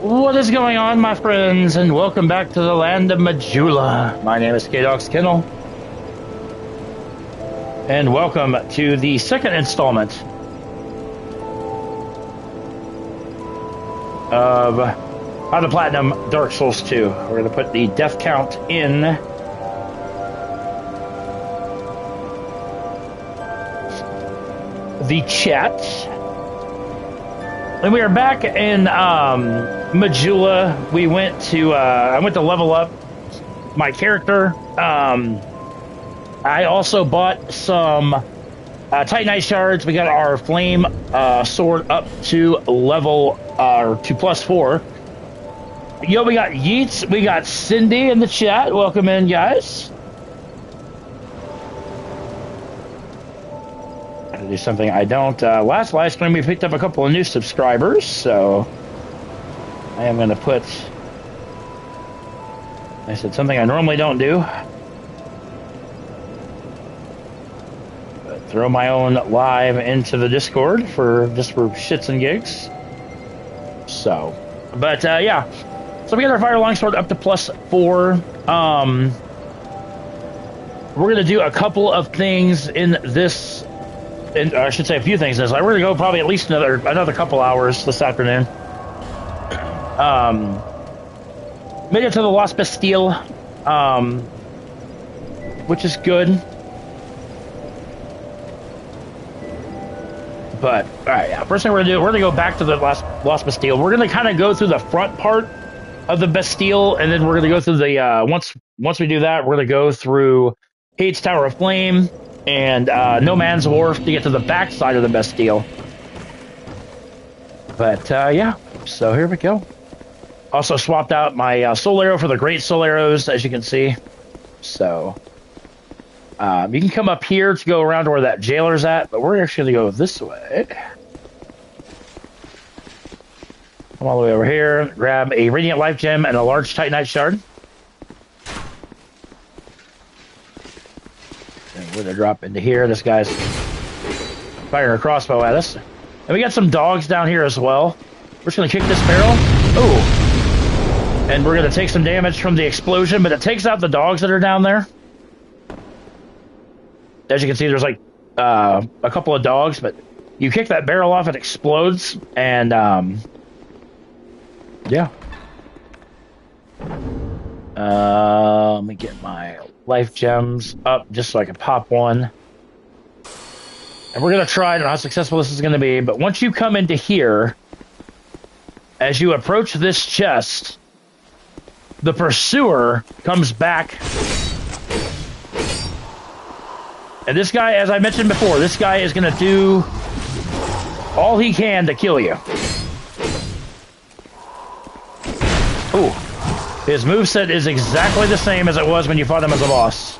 What is going on, my friends, and welcome back to the land of Majula. My name is K-Dog's Kennel, and welcome to the second installment of How to Platinum Dark Souls 2. We're going to put the death count in the chat. And we are back in Majula. We went to I went to level up my character. I also bought some Titanite shards. We got our flame sword up to level to +4. Yo, we got Yeats. We got Cindy in the chat. Welcome in, guys. Do something I don't. Last live stream we picked up a couple of new subscribers, so I am going to put. I said something I normally don't do. But throw my own live into the Discord for just for shits and gigs. So, but yeah, so we got our fire longsword up to +4. We're going to do a couple of things in this. And I should say a few things. We're going to go probably at least another couple hours this afternoon. Made it to the Lost Bastille, which is good. But all right, yeah. First thing we're going to do, we're going to go back to the Lost Bastille. We're going to kind of go through the front part of the Bastille, and then we're going to go through the once we do that, we're going to go through Hade's Tower of Flame and No Man's Wharf to get to the back side of the Bastille. But yeah, so here we go. Also swapped out my soul arrow for the great soul arrows, as you can see. So you can come up here to go around to where that jailer's at, but we're actually going to go this way. Come all the way over here, grab a Radiant Life Gem and a large Titanite shard. We're gonna drop into here. This guy's firing a crossbow at us. And we got some dogs down here as well. We're just gonna kick this barrel. Oh! And we're gonna take some damage from the explosion, but it takes out the dogs that are down there. As you can see, there's like a couple of dogs, but you kick that barrel off, it explodes, and yeah. Let me get my life gems up just so I can pop one. And we're going to try. I don't know how successful this is going to be, but once you come into here, as you approach this chest, the pursuer comes back. And this guy, as I mentioned before, this guy is going to do all he can to kill you. Ooh. His moveset is exactly the same as it was when you fought him as a boss.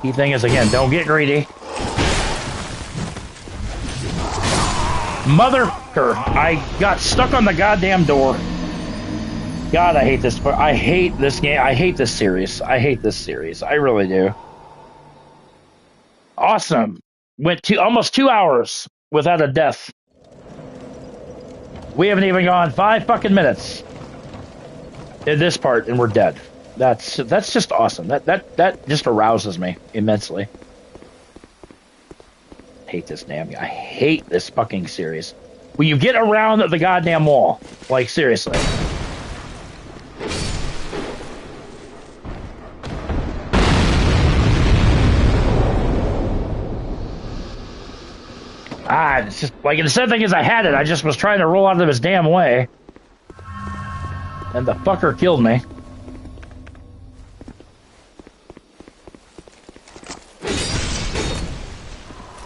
Key thing is, again, don't get greedy. Motherfucker! I got stuck on the goddamn door. God, I hate this. I hate this game. I hate this series. I hate this series. I really do. Awesome. Went to almost 2 hours without a death. We haven't even gone 5 fucking minutes in this part, and we're dead. That's just awesome. That just arouses me immensely. I hate this damn. I hate this fucking series. When you get around the goddamn wall, like seriously. It's just like, the sad thing is I had it. I just was trying to roll out of his damn way. And the fucker killed me.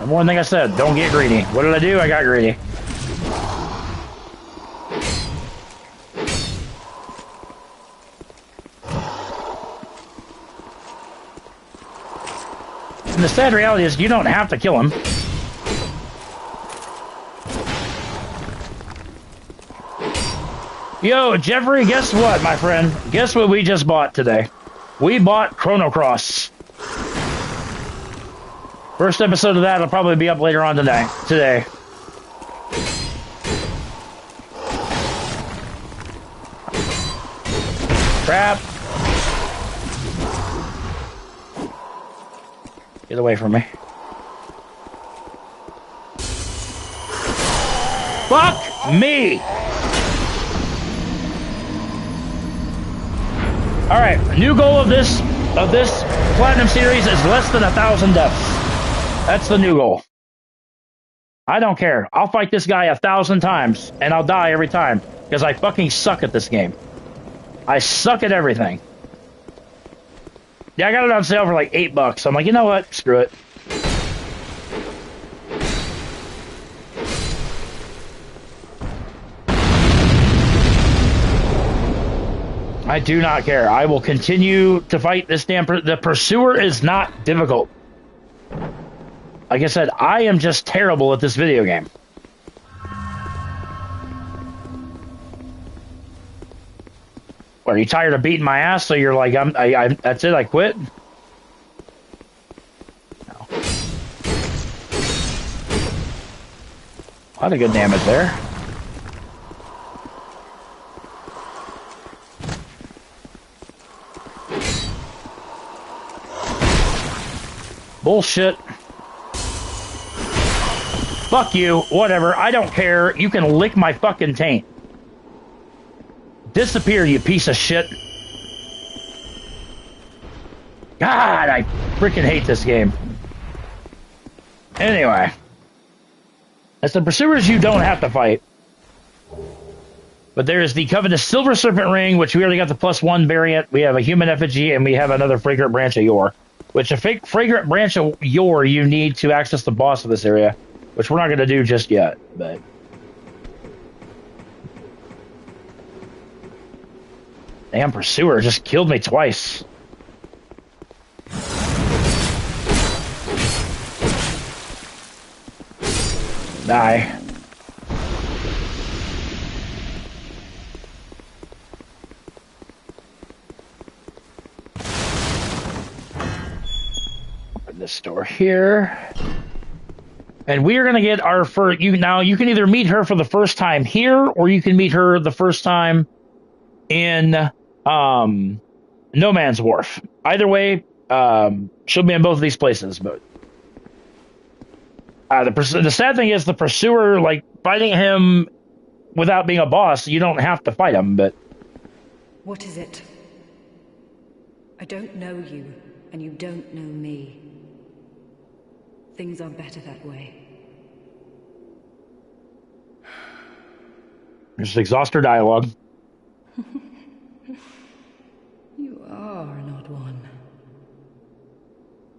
And one thing I said, don't get greedy. What did I do? I got greedy. And the sad reality is you don't have to kill him. Yo, Jeffrey, guess what, my friend? Guess what we just bought today? We bought Chrono Cross. First episode of that will probably be up later on today. Crap. Get away from me. Fuck me! Alright, new goal of this Platinum series is less than 1,000 deaths. That's the new goal. I don't care. I'll fight this guy 1,000 times, and I'll die every time, because I fucking suck at this game. I suck at everything. Yeah, I got it on sale for like $8. I'm like, you know what? Screw it. I do not care. I will continue to fight this damn... The Pursuer is not difficult. Like I said, I am just terrible at this video game. Are you tired of beating my ass? So you're like, that's it, I quit? No. A lot of good damage there. Bullshit. Fuck you. Whatever. I don't care. You can lick my fucking taint. Disappear, you piece of shit. God, I freaking hate this game. Anyway. As the Pursuers, you don't have to fight. But there's the Covetous Silver Serpent Ring, which we already got the +1 variant. We have a Human Effigy, and we have another Fragrant Branch of Yore. Which a Fragrant Branch of Yore you need to access the boss of this area. Which we're not going to do just yet, but... Damn, Pursuer just killed me twice. Die. Open this door here. And we are going to get our first... Now, you can either meet her for the first time here, or you can meet her the first time in No Man's Wharf. Either way, she'll be in both of these places. But the sad thing is the Pursuer, like, fighting him without being a boss, you don't have to fight him, but... What is it? I don't know you, and you don't know me. Things are better that way. Just exhaust her dialogue. You are an odd one.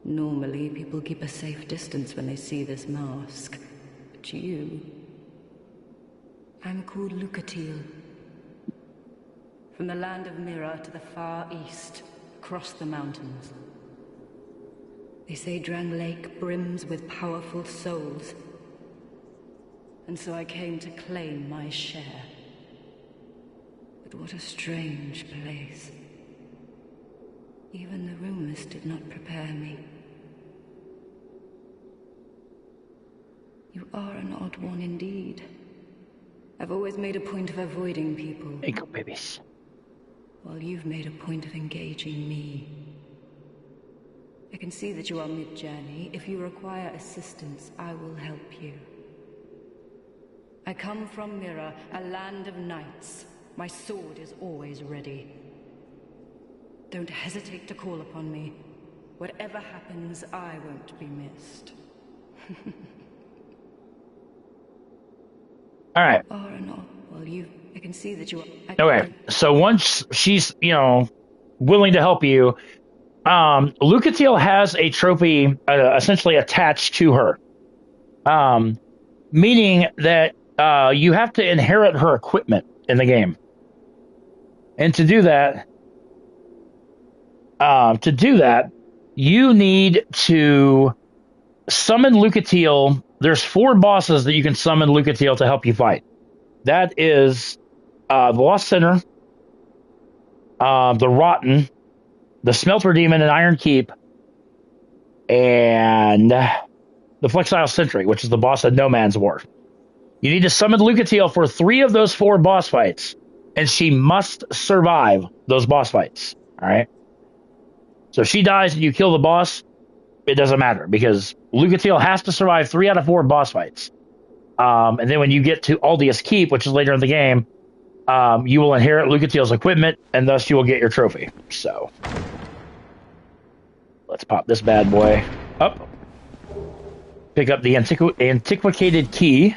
Normally, people keep a safe distance when they see this mask. But you... I'm called Lucatiel. From the land of Mira to the far east, across the mountains. They say Drang Lake brims with powerful souls. And so I came to claim my share. But what a strange place. Even the rumors did not prepare me. You are an odd one indeed. I've always made a point of avoiding people. Hey, go babies. While you've made a point of engaging me. I can see that you are mid-journey. If you require assistance, I will help you. I come from Mira, a land of knights. My sword is always ready. Don't hesitate to call upon me. Whatever happens, I won't be missed. All right. Or not. Well, I can see that you are... Okay, so once she's, willing to help you, Lucatiel has a trophy essentially attached to her. Meaning that you have to inherit her equipment in the game. And to do that, you need to summon Lucatiel. There's 4 bosses that you can summon Lucatiel to help you fight. That is the Lost Sinner, the Rotten, the Smelter Demon and Iron Keep, and the Flexile Sentry, which is the boss of No Man's War. You need to summon Lucatiel for 3 of those 4 boss fights, and she must survive those boss fights. All right. So if she dies and you kill the boss, it doesn't matter because Lucatiel has to survive 3 out of 4 boss fights. And then when you get to Aldia's Keep, which is later in the game, you will inherit Lucatiel's equipment, and thus you will get your trophy. So let's pop this bad boy up. Pick up the antiquated key.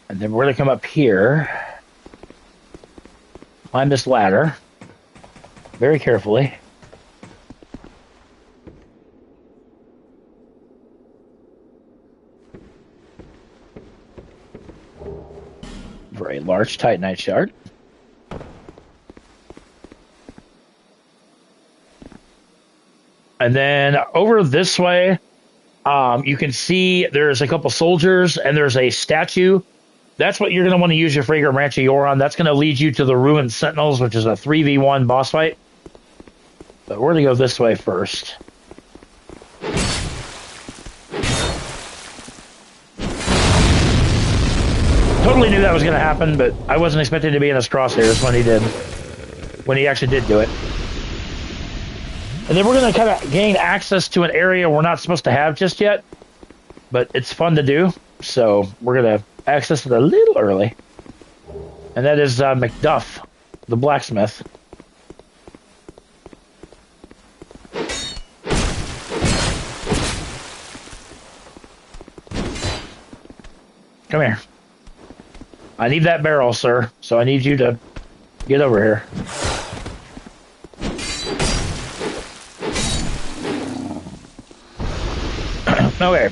And then we're going to come up here. Climb this ladder. Very carefully. Very large Titanite shard. And then over this way, you can see there's a couple soldiers and there's a statue. That's what you're going to want to use your Fragrant Branch of Yore on. That's going to lead you to the Ruined Sentinels, which is a 3v1 boss fight. But we're going to go this way first. Totally knew that was going to happen, but I wasn't expecting to be in his crosshairs when he actually did do it. And then we're going to kind of gain access to an area we're not supposed to have just yet, but it's fun to do. So we're going to access it a little early. And that is Macduff, the blacksmith. Come here. I need that barrel, sir. So I need you to get over here. Okay.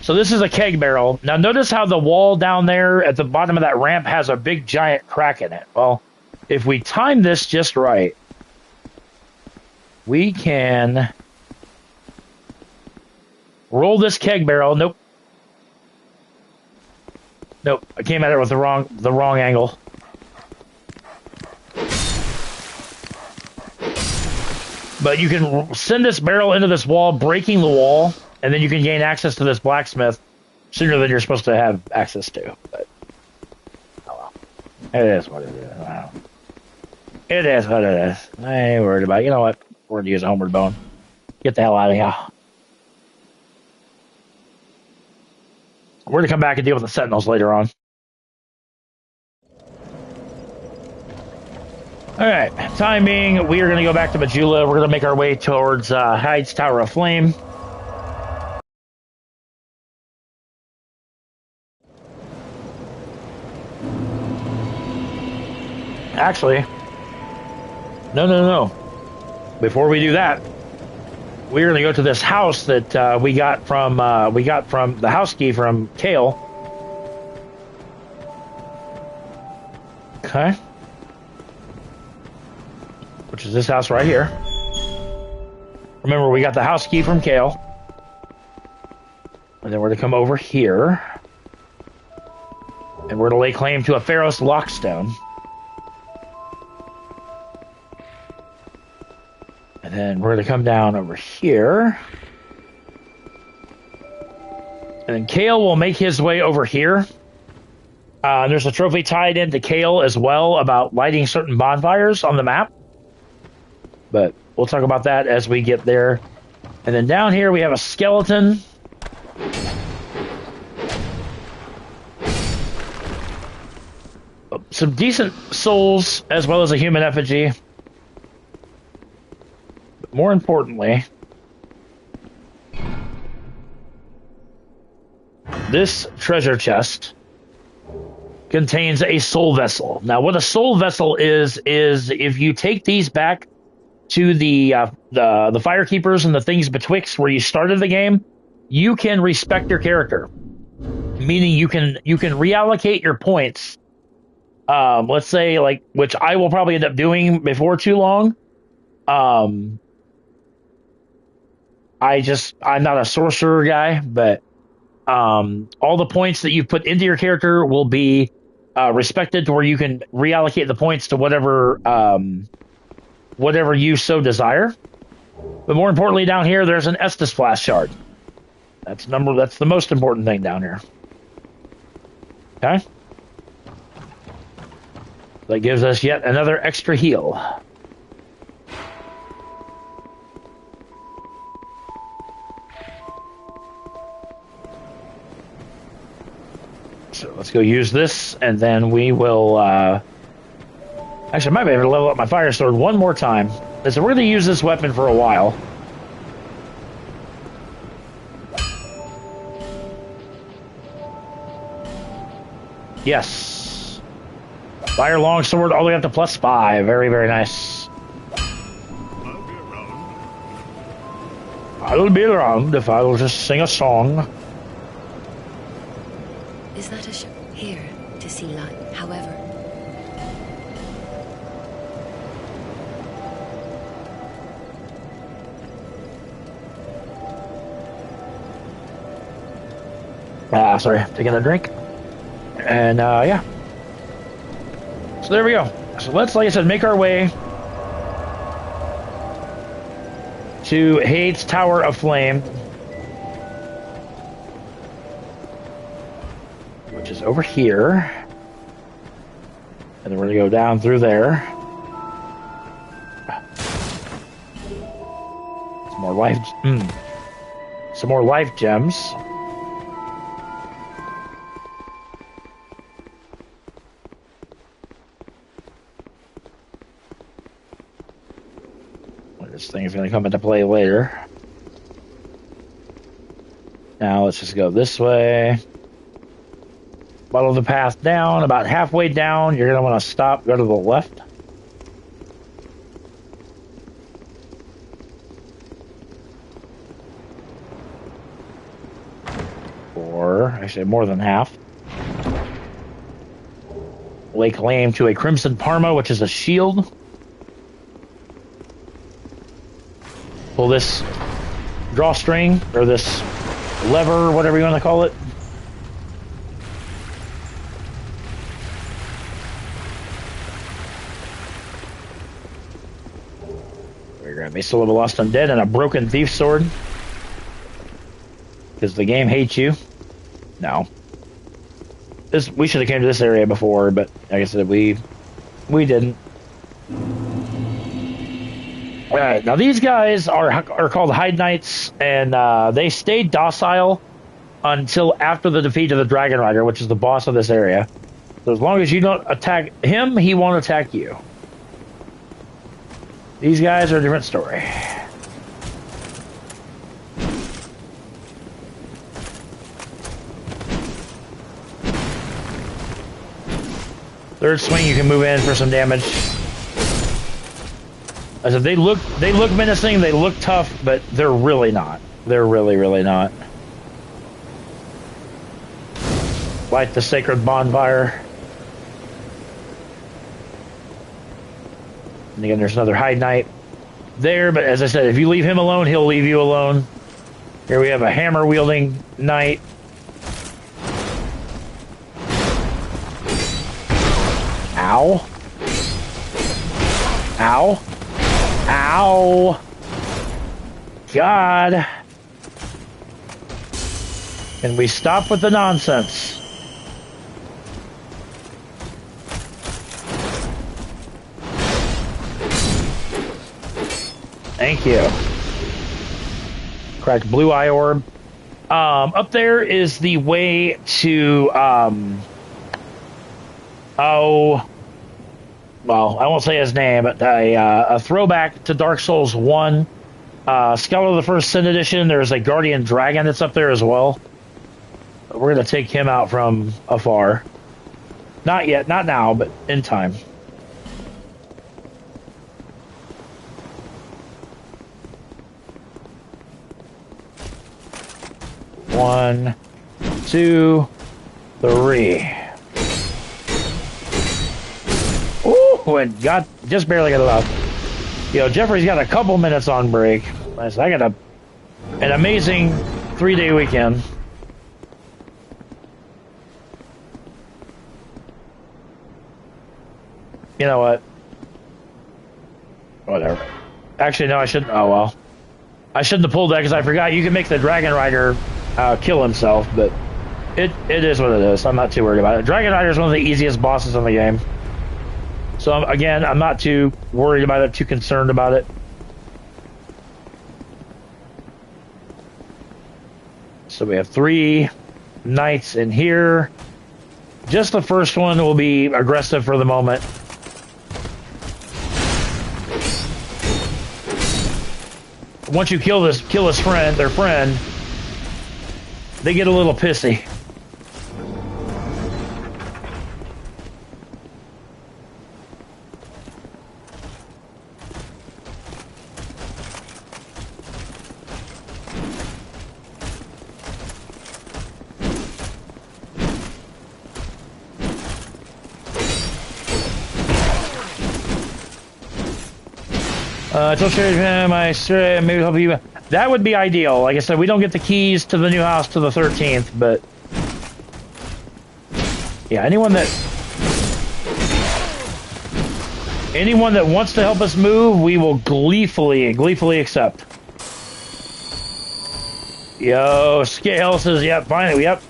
So this is a keg barrel. Now notice how the wall down there at the bottom of that ramp has a big giant crack in it. Well, if we time this just right, we can roll this keg barrel. Nope. Nope. I came at it with the wrong angle. But you can send this barrel into this wall, breaking the wall. And then you can gain access to this blacksmith sooner than you're supposed to have access to. But, oh well. It is what it is. Wow. It is what it is. I ain't worried about it. You know what? We're going to use a homeward bone. Get the hell out of here. We're going to come back and deal with the Sentinels later on. Alright. Time being, we are going to go back to Majula. We're going to make our way towards Hyde's Tower of Flame. Actually, no. Before we do that, we're going to go to this house that we got from the house key from Kale. Okay, which is this house right here. Remember, we got the house key from Kale, and then we're going to come over here, and we're going to lay claim to a Pharos Lockstone. And then we're going to come down over here. And then Kale will make his way over here. There's a trophy tied into Kale as well about lighting certain bonfires on the map. But we'll talk about that as we get there. And then down here we have a skeleton. Some decent souls as well as a human effigy. More importantly, this treasure chest contains a soul vessel. Now, what a soul vessel is if you take these back to the firekeepers and the things betwixt where you started the game, you can respect your character. Meaning you can reallocate your points. Let's say, like, which I will probably end up doing before too long. I'm not a sorcerer guy, but All the points that you've put into your character will be respected to where you can reallocate the points to whatever you so desire. But more importantly, down here, there's an Estus Flask shard. That's the most important thing down here. Okay? That gives us yet another extra heal. So let's go use this, and then we will... Actually, I might be able to level up my fire sword one more time. So we're going to use this weapon for a while. Yes. Fire longsword all the way up to +5. Very, very nice. I'll be around if I will just sing a song. Is that a ship? Here, to see light. However... Sorry, taking a drink. And, yeah. So there we go. So let's, like I said, make our way to Hade's Tower of Flame, which is over here. And then we're going to go down through there. Some more life gems. This thing is going to come into play later. Now let's just go this way. Follow the path down. About halfway down, you're going to want to stop, go to the left. Or, actually more than half. Lay claim to a Crimson Parma, which is a shield. Pull this drawstring, or this lever, whatever you want to call it. We're going to be Soul of a Lost Undead and a broken thief sword. Because the game hates you. No. We should have came to this area before, but like I said, we didn't. Alright, now these guys are called Hide Knights, and they stayed docile until after the defeat of the Dragon Rider, which is the boss of this area. So as long as you don't attack him, he won't attack you. These guys are a different story. Third swing, you can move in for some damage. I said they look menacing, they look tough, but they're really not. They're really, really not. Light the sacred bonfire. And again, there's another Hide Knight there, but as I said, if you leave him alone, he'll leave you alone. Here we have a hammer-wielding knight. Ow. Ow. Ow! God! Can we stop with the nonsense? Thank you. Cracked blue eye orb. Up there is the way to, well, I won't say his name, but a throwback to Dark Souls 1. Scholar of the First Sin Edition, there's a Guardian Dragon that's up there as well. We're going to take him out from afar. Not yet, not now, but in time. One, two, three. Ooh, and just barely got it out. You know, Jeffrey's got a couple minutes on break. I got an amazing 3-day weekend. You know what? Whatever. Actually, no, I shouldn't. Oh, well. I shouldn't have pulled that because I forgot you can make the Dragon Rider kill himself, but it is what it is. I'm not too worried about it. Dragon Rider is one of the easiest bosses in the game. So, again, I'm not too worried about it, too concerned about it. So we have 3 knights in here. Just the first one will be aggressive for the moment. Once you kill his friend, their friend, they get a little pissy. Tell Sherry, maybe help you. That would be ideal. Like I said, we don't get the keys to the new house to the 13th, but yeah, anyone that wants to help us move, we will gleefully accept. Yo, Scale says, yep, finally, yep.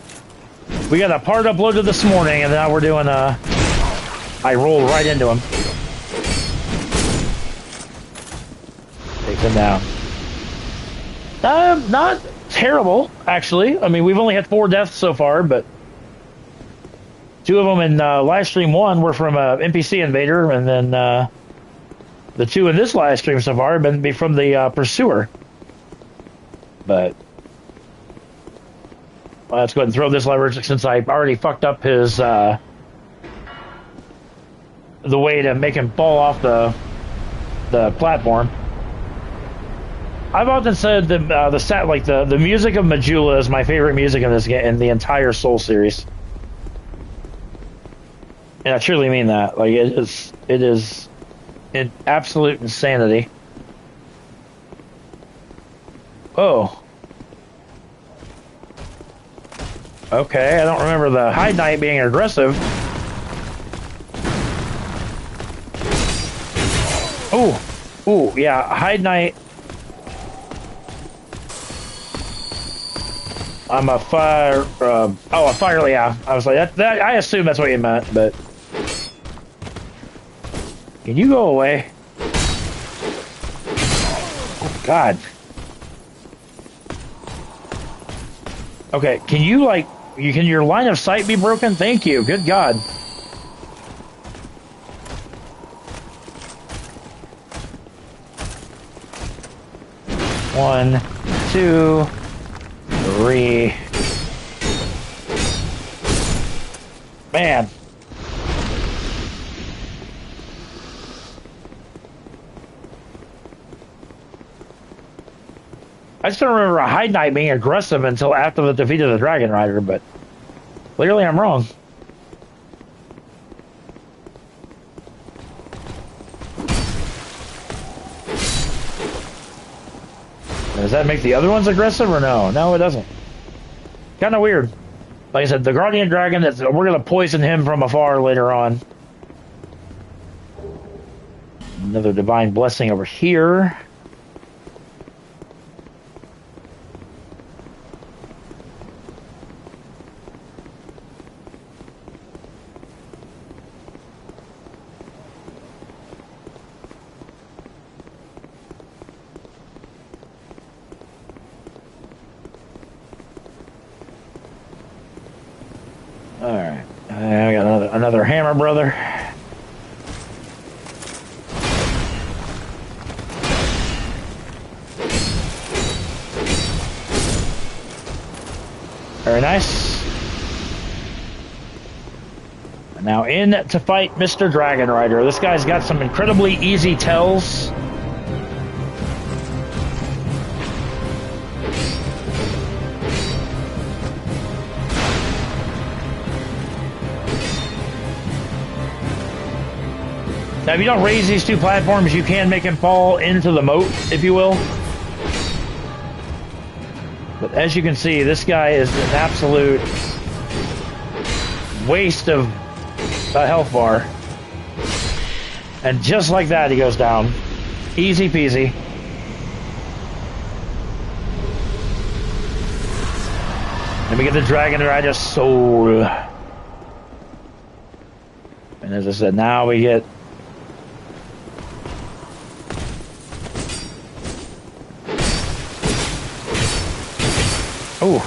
We got a part uploaded this morning, and now we're doing I rolled right into him. Take them down. Not terrible, actually. I mean, we've only had 4 deaths so far, but 2 of them in live stream 1 were from NPC invader, and then the 2 in this live stream so far have been from the pursuer. But let's go ahead and throw this leverage since I already fucked up his the way to make him fall off the platform. I've often said that the music of Majula is my favorite music in this game, in the entire Soul series, and I truly mean that. Like it is in absolute insanity. Oh, okay. I don't remember the High Knight being aggressive. Oh, yeah, High Knight. I'm a fire. A fire. Yeah, I was like that. I assume that's what you meant, but can you go away? Oh, God. Okay, can you can your line of sight be broken? Thank you. Good God. One, 2, 3. Man. I just don't remember a High Knight being aggressive until after the defeat of the Dragon Rider, but clearly I'm wrong. Does that make the other ones aggressive or no? No, it doesn't. Kind of weird. Like I said, the Guardian Dragon, we're going to poison him from afar later on. Another Divine Blessing over here. Alright, I got another hammer, brother. Very nice. And now in to fight Mr. Dragon Rider. This guy's got some incredibly easy tells. Now, if you don't raise these 2 platforms, you can make him fall into the moat, if you will. But as you can see, this guy is an absolute waste of a health bar. And just like that, he goes down. Easy peasy. Let me get the Dragon Rider soul. And as I said, now we get... Oh.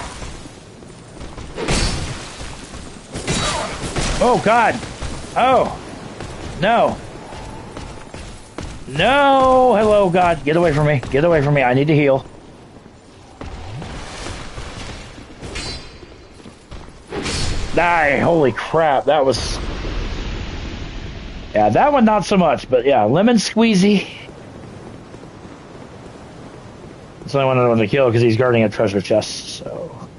Oh, God. Oh. No. No. Hello, God. Get away from me. Get away from me. I need to heal. Die. Holy crap. That was... Yeah, that one not so much. But yeah, lemon squeezy. That's the only one I want to kill because he's guarding a treasure chest, so...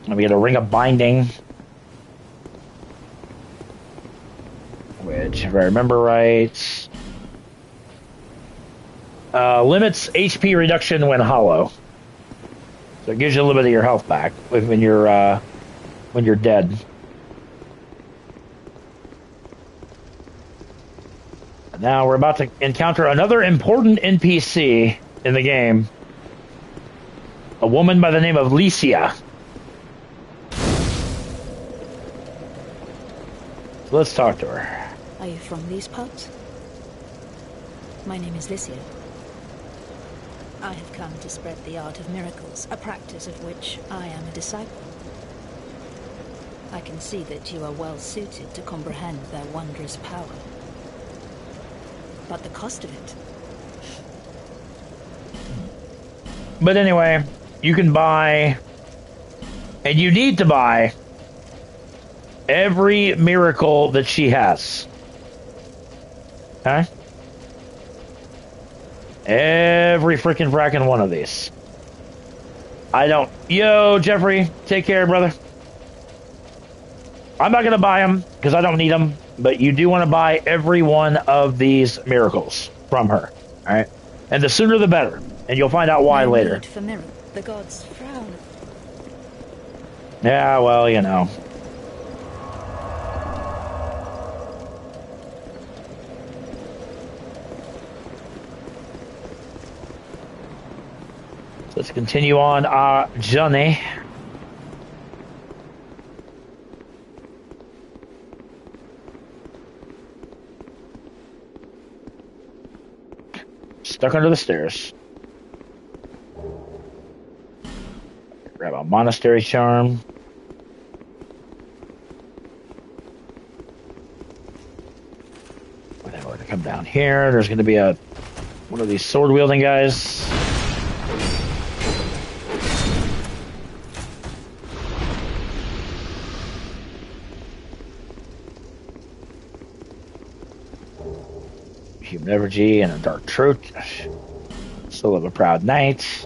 And we get a Ring of Binding. Which, if I remember right... limits HP reduction when hollow. So it gives you a little bit of your health back when you're dead. Now we're about to encounter another important NPC in the game. A woman by the name of Licia. So let's talk to her. Are you from these parts? My name is Licia. I have come to spread the art of miracles, a practice of which I am a disciple. I can see that you are well suited to comprehend their wondrous power. But the cost of it... But anyway, you can buy, and you need to buy, every miracle that she has. Okay? Every freaking fracking one of these. I don't... Yo, Jeffrey, take care, brother. I'm not going to buy them, because I don't need them. But you do want to buy every one of these miracles from her. Alright? And the sooner the better. And you'll find out why later. For miracle. The gods frown. Yeah, well, you know. Let's continue on our journey. Stuck under the stairs. Grab a monastery charm. Then we're going to come down here. There's going to be one of these sword wielding guys. Human effigy and a dark truth. Soul of a proud knight.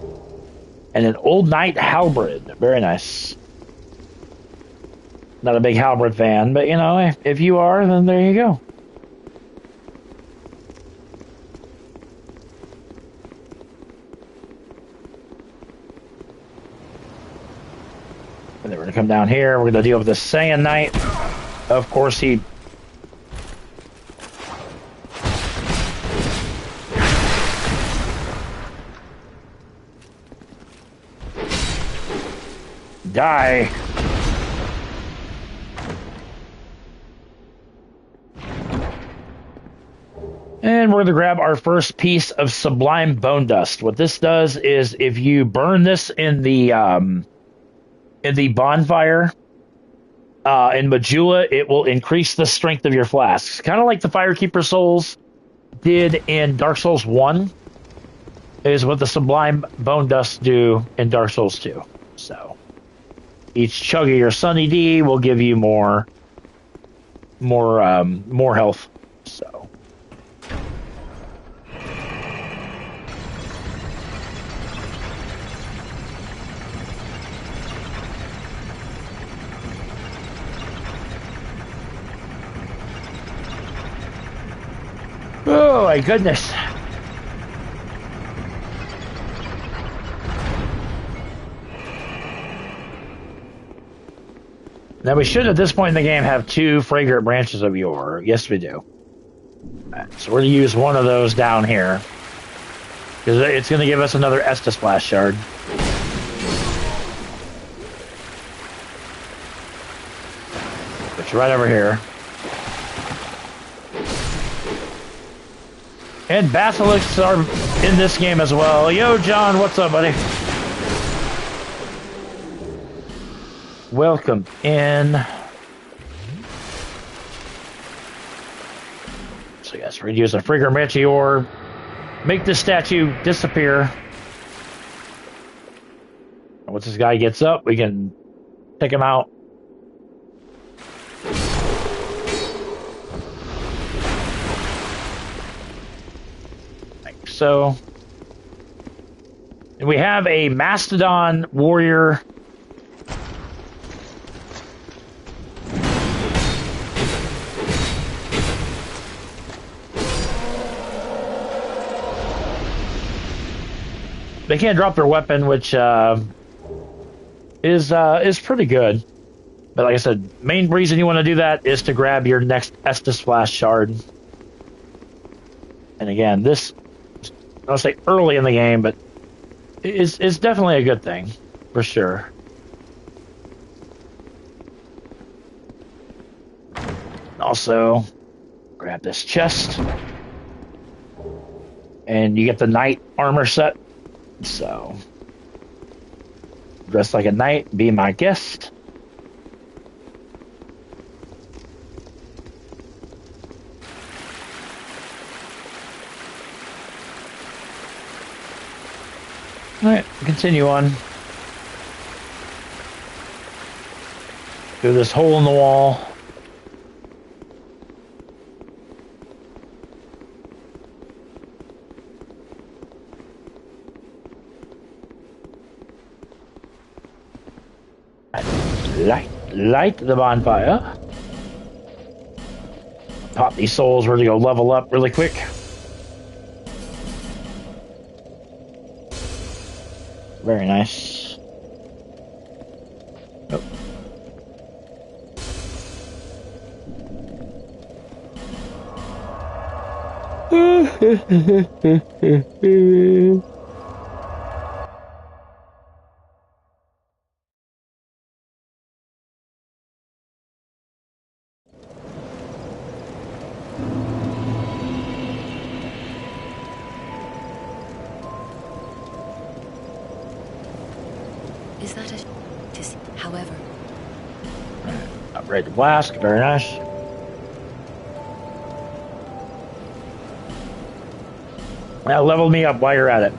And an old knight halberd. Very nice. Not a big halberd fan, but you know, if you are, then there you go. And then we're going to come down here. We're going to deal with the Saiyan Knight. Of course, he... Die. And we're going to grab our first piece of Sublime Bone Dust. What this does is if you burn this in the bonfire in Majula, it will increase the strength of your flasks. Kind of like the Firekeeper Souls did in Dark Souls 1 is what the Sublime Bone Dust do in Dark Souls 2. So each chug of your Sunny D will give you more health. So oh my goodness. Now we should, at this point in the game, have 2 fragrant branches of yore. Yes, we do. Right, so we're going to use one of those down here. Because it's going to give us another Estus Flash Shard. It's right over here. And Basilisks are in this game as well. Yo, John, what's up, buddy? Welcome in. So yes, we're going to use a Fragrant Branch of Yore. Make this statue disappear. Once this guy gets up, we can take him out. Like so. And we have a Mastodon warrior. They can't drop their weapon, which is pretty good. But like I said, main reason you want to do that is to grab your next Estus Flash Shard. And again, this, I'll say early in the game, but it's definitely a good thing, for sure. Also, grab this chest. And you get the knight armor set. So, dress like a knight, be my guest. Alright, continue on. Through this hole in the wall. Light the bonfire. Pop these souls. We're gonna go level up really quick. Very nice. Oh. Is that a... However... Upgrade the blast. Very nice. Now level me up while you're at it.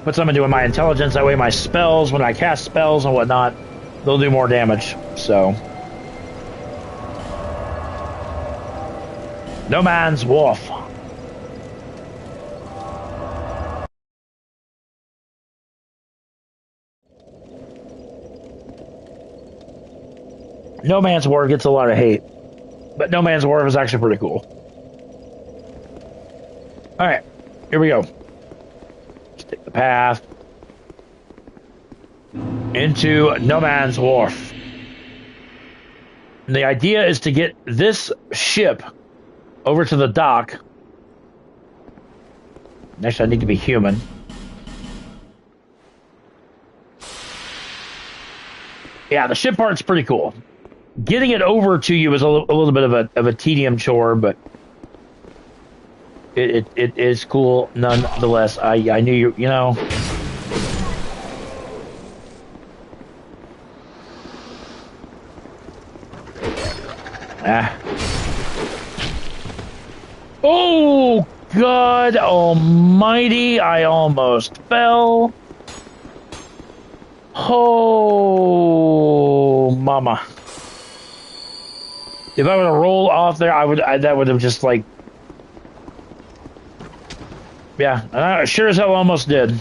Put something into my intelligence, that way my spells, when I cast spells and whatnot, they'll do more damage, so. No Man's Wharf. No Man's Wharf gets a lot of hate, but No Man's Wharf is actually pretty cool. Alright, here we go. Take the path into No Man's Wharf. And the idea is to get this ship over to the dock. Next, I need to be human. Yeah, the ship part's pretty cool. Getting it over to you is a little bit of a tedium chore, but it is cool nonetheless. I knew you know. Oh God Almighty! I almost fell. Oh, mama! If I were to roll off there, that would have just like. Yeah, and I sure as hell almost did.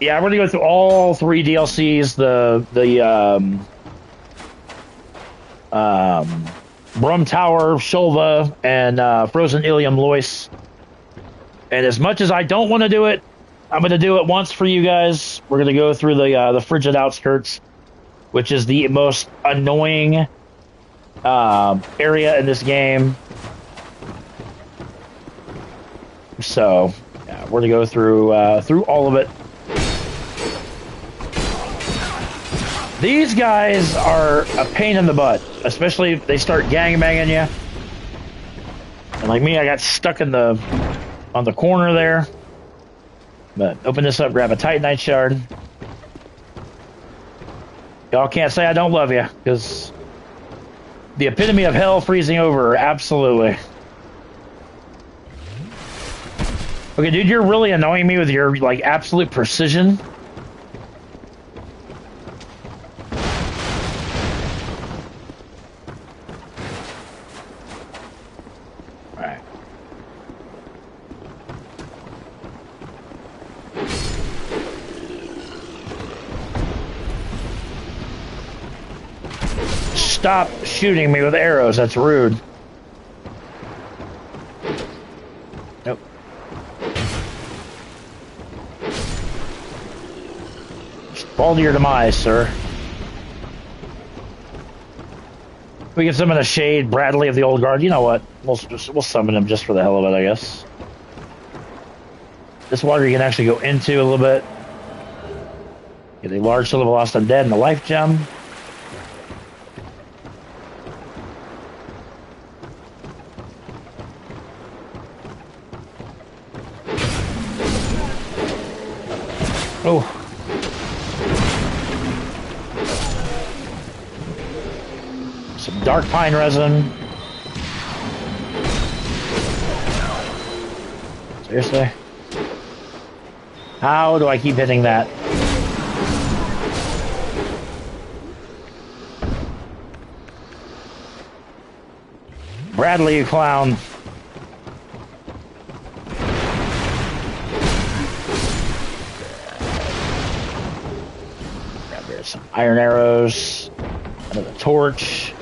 Yeah, we're gonna go through all 3 DLCs. Brum Tower, Shulva, and Frozen Ilium Lois. And as much as I don't want to do it, I'm going to do it once for you guys. We're going to go through the Frigid Outskirts, which is the most annoying area in this game. So, yeah, we're going to go through all of it. These guys are a pain in the butt, especially if they start gangbanging you. And like me, I got stuck on the corner there. But open this up, grab a Titanite shard. Y'all can't say I don't love you, because the epitome of hell freezing over, absolutely. Okay, dude, you're really annoying me with your, like, absolute precision. Stop shooting me with arrows. That's rude. Nope. Just fall to your demise, sir. We can summon a Shade, Bradley of the Old Guard. You know what? We'll summon him just for the hell of it, I guess. This water you can actually go into a little bit. Get a large Soul of a Lost Undead and the Life Gem. Oh. Some dark pine resin. Seriously? How do I keep hitting that? Bradley, you clown. Some iron arrows, another torch.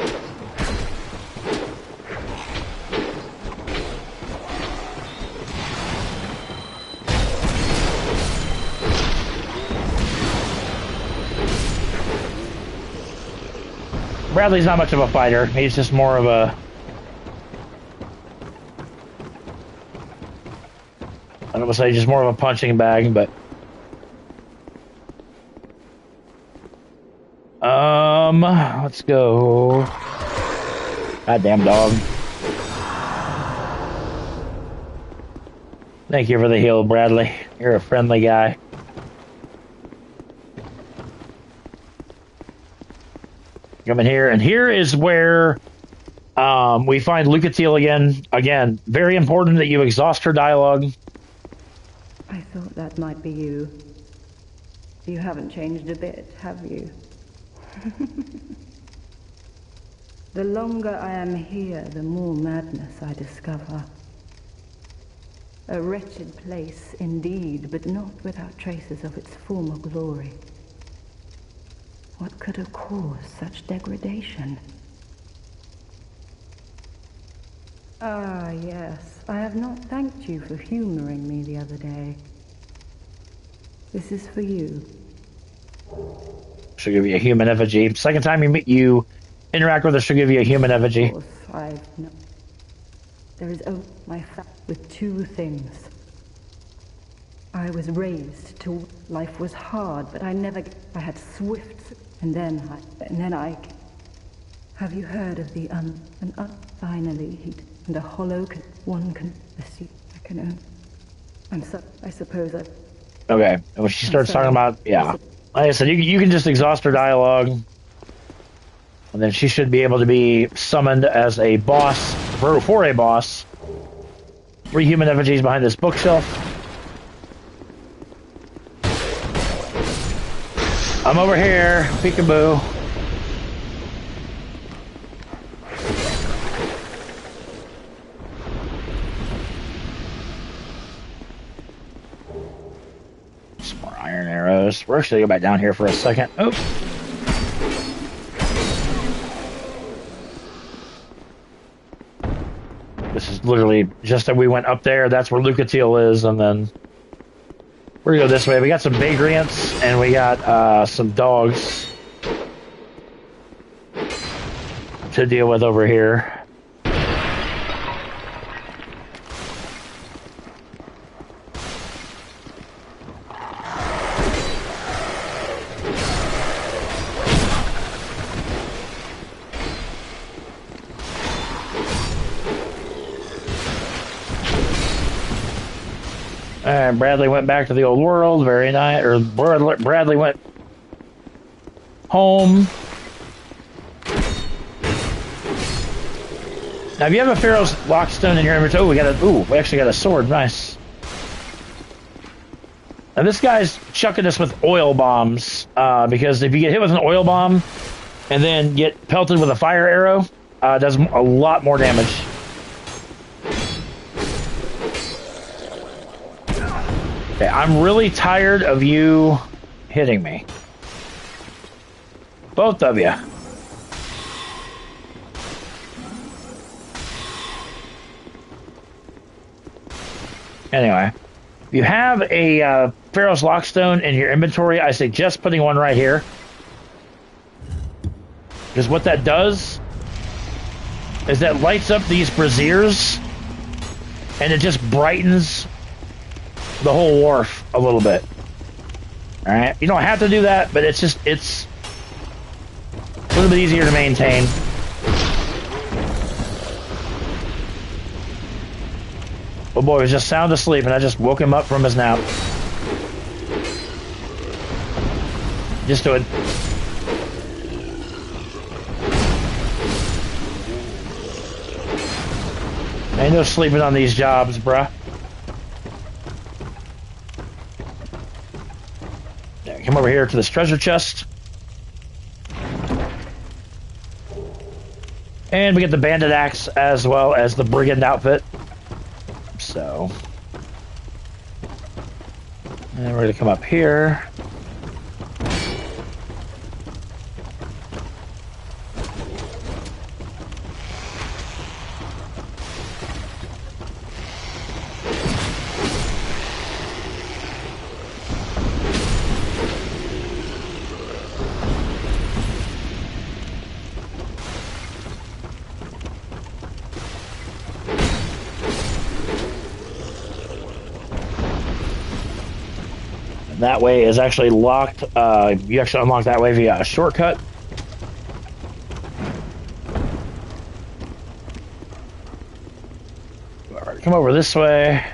Bradley's not much of a fighter. He's just more of a... I don't want to say just more of a punching bag, but... let's go. Goddamn dog. Thank you for the heal, Bradley. You're a friendly guy. Come in here, and here is where we find Lucatiel again. Again, very important that you exhaust her dialogue. I thought that might be you. You haven't changed a bit, have you? The longer I am here, the more madness I discover. A wretched place indeed, but not without traces of its former glory. What could have caused such degradation? Ah, yes. I have not thanked you for humoring me the other day. This is for you. She'll give you a human effigy. Second time you interact with her, she'll give you a human effigy. Of course, there is my fact with 2 things. I was raised to life was hard, but I had swift, and then I. Have you heard of the finally heat and a hollow one can own? I suppose I. Okay, when she starts talking about, yeah. Like I said, you can just exhaust her dialogue, and then she should be able to be summoned as a boss, for a boss. 3 human effigies behind this bookshelf. I'm over here, peekaboo. Some more iron arrows. We're actually go back down here for a second. Oh. This is literally just that we went up there. That's where Lucatiel is, and then we're gonna go this way. We got some vagrants, and we got some dogs to deal with over here. And Bradley went back to the old world. Very nice. Or Bradley went home. Now, if you have a Pharaoh's Lockstone in your inventory, we actually got a sword. Nice. Now, this guy's chucking us with oil bombs because if you get hit with an oil bomb and then get pelted with a fire arrow, it does a lot more damage. Okay, I'm really tired of you hitting me. Both of you. Anyway, if you have a Pharaoh's Lockstone in your inventory, I suggest putting one right here. Because what that does is that lights up these braziers and it just brightens the whole wharf a little bit. Alright? You don't have to do that, but it's a little bit easier to maintain. Oh boy, he was just sound asleep and I just woke him up from his nap. Just do it. Ain't no sleeping on these jobs, bruh. Yeah, come over here to this treasure chest. And we get the bandit axe as well as the brigand outfit. So, and then we're going to come up here. That way is actually locked. You actually unlock that way via a shortcut. All right, come over this way.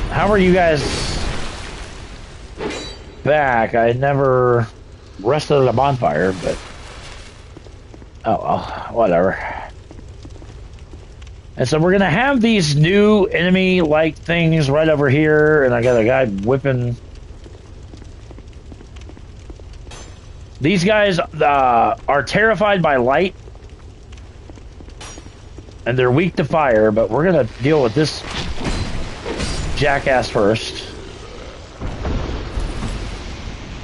How are you guys back? I never rested at a bonfire, but oh well, whatever. And so we're gonna have these new enemy-like things right over here, and I got a guy whipping. These guys are terrified by light, and they're weak to fire, but we're gonna deal with this jackass first.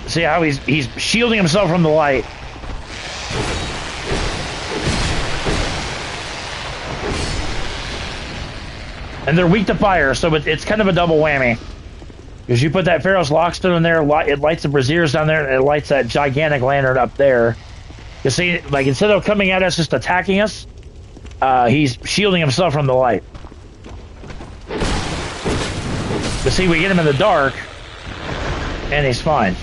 See how he's shielding himself from the light. And they're weak to fire, so it's kind of a double whammy. Because you put that Pharaoh's Lockstone in there, it lights the braziers down there, and it lights that gigantic lantern up there. You see, like, instead of coming at us, just attacking us, he's shielding himself from the light. But see, we get him in the dark, and he's fine.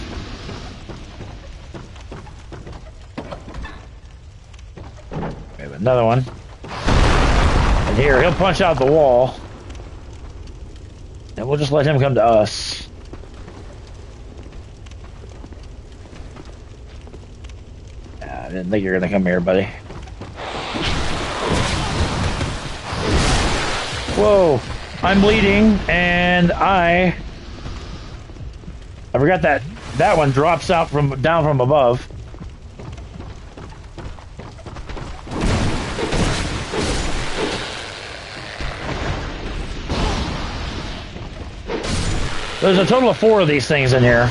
We have another one. And here, he'll punch out the wall. And we'll just let him come to us. I didn't think you were going to come here, buddy. Whoa, I'm bleeding, and I forgot that one drops out down from above. There's a total of 4 of these things in here.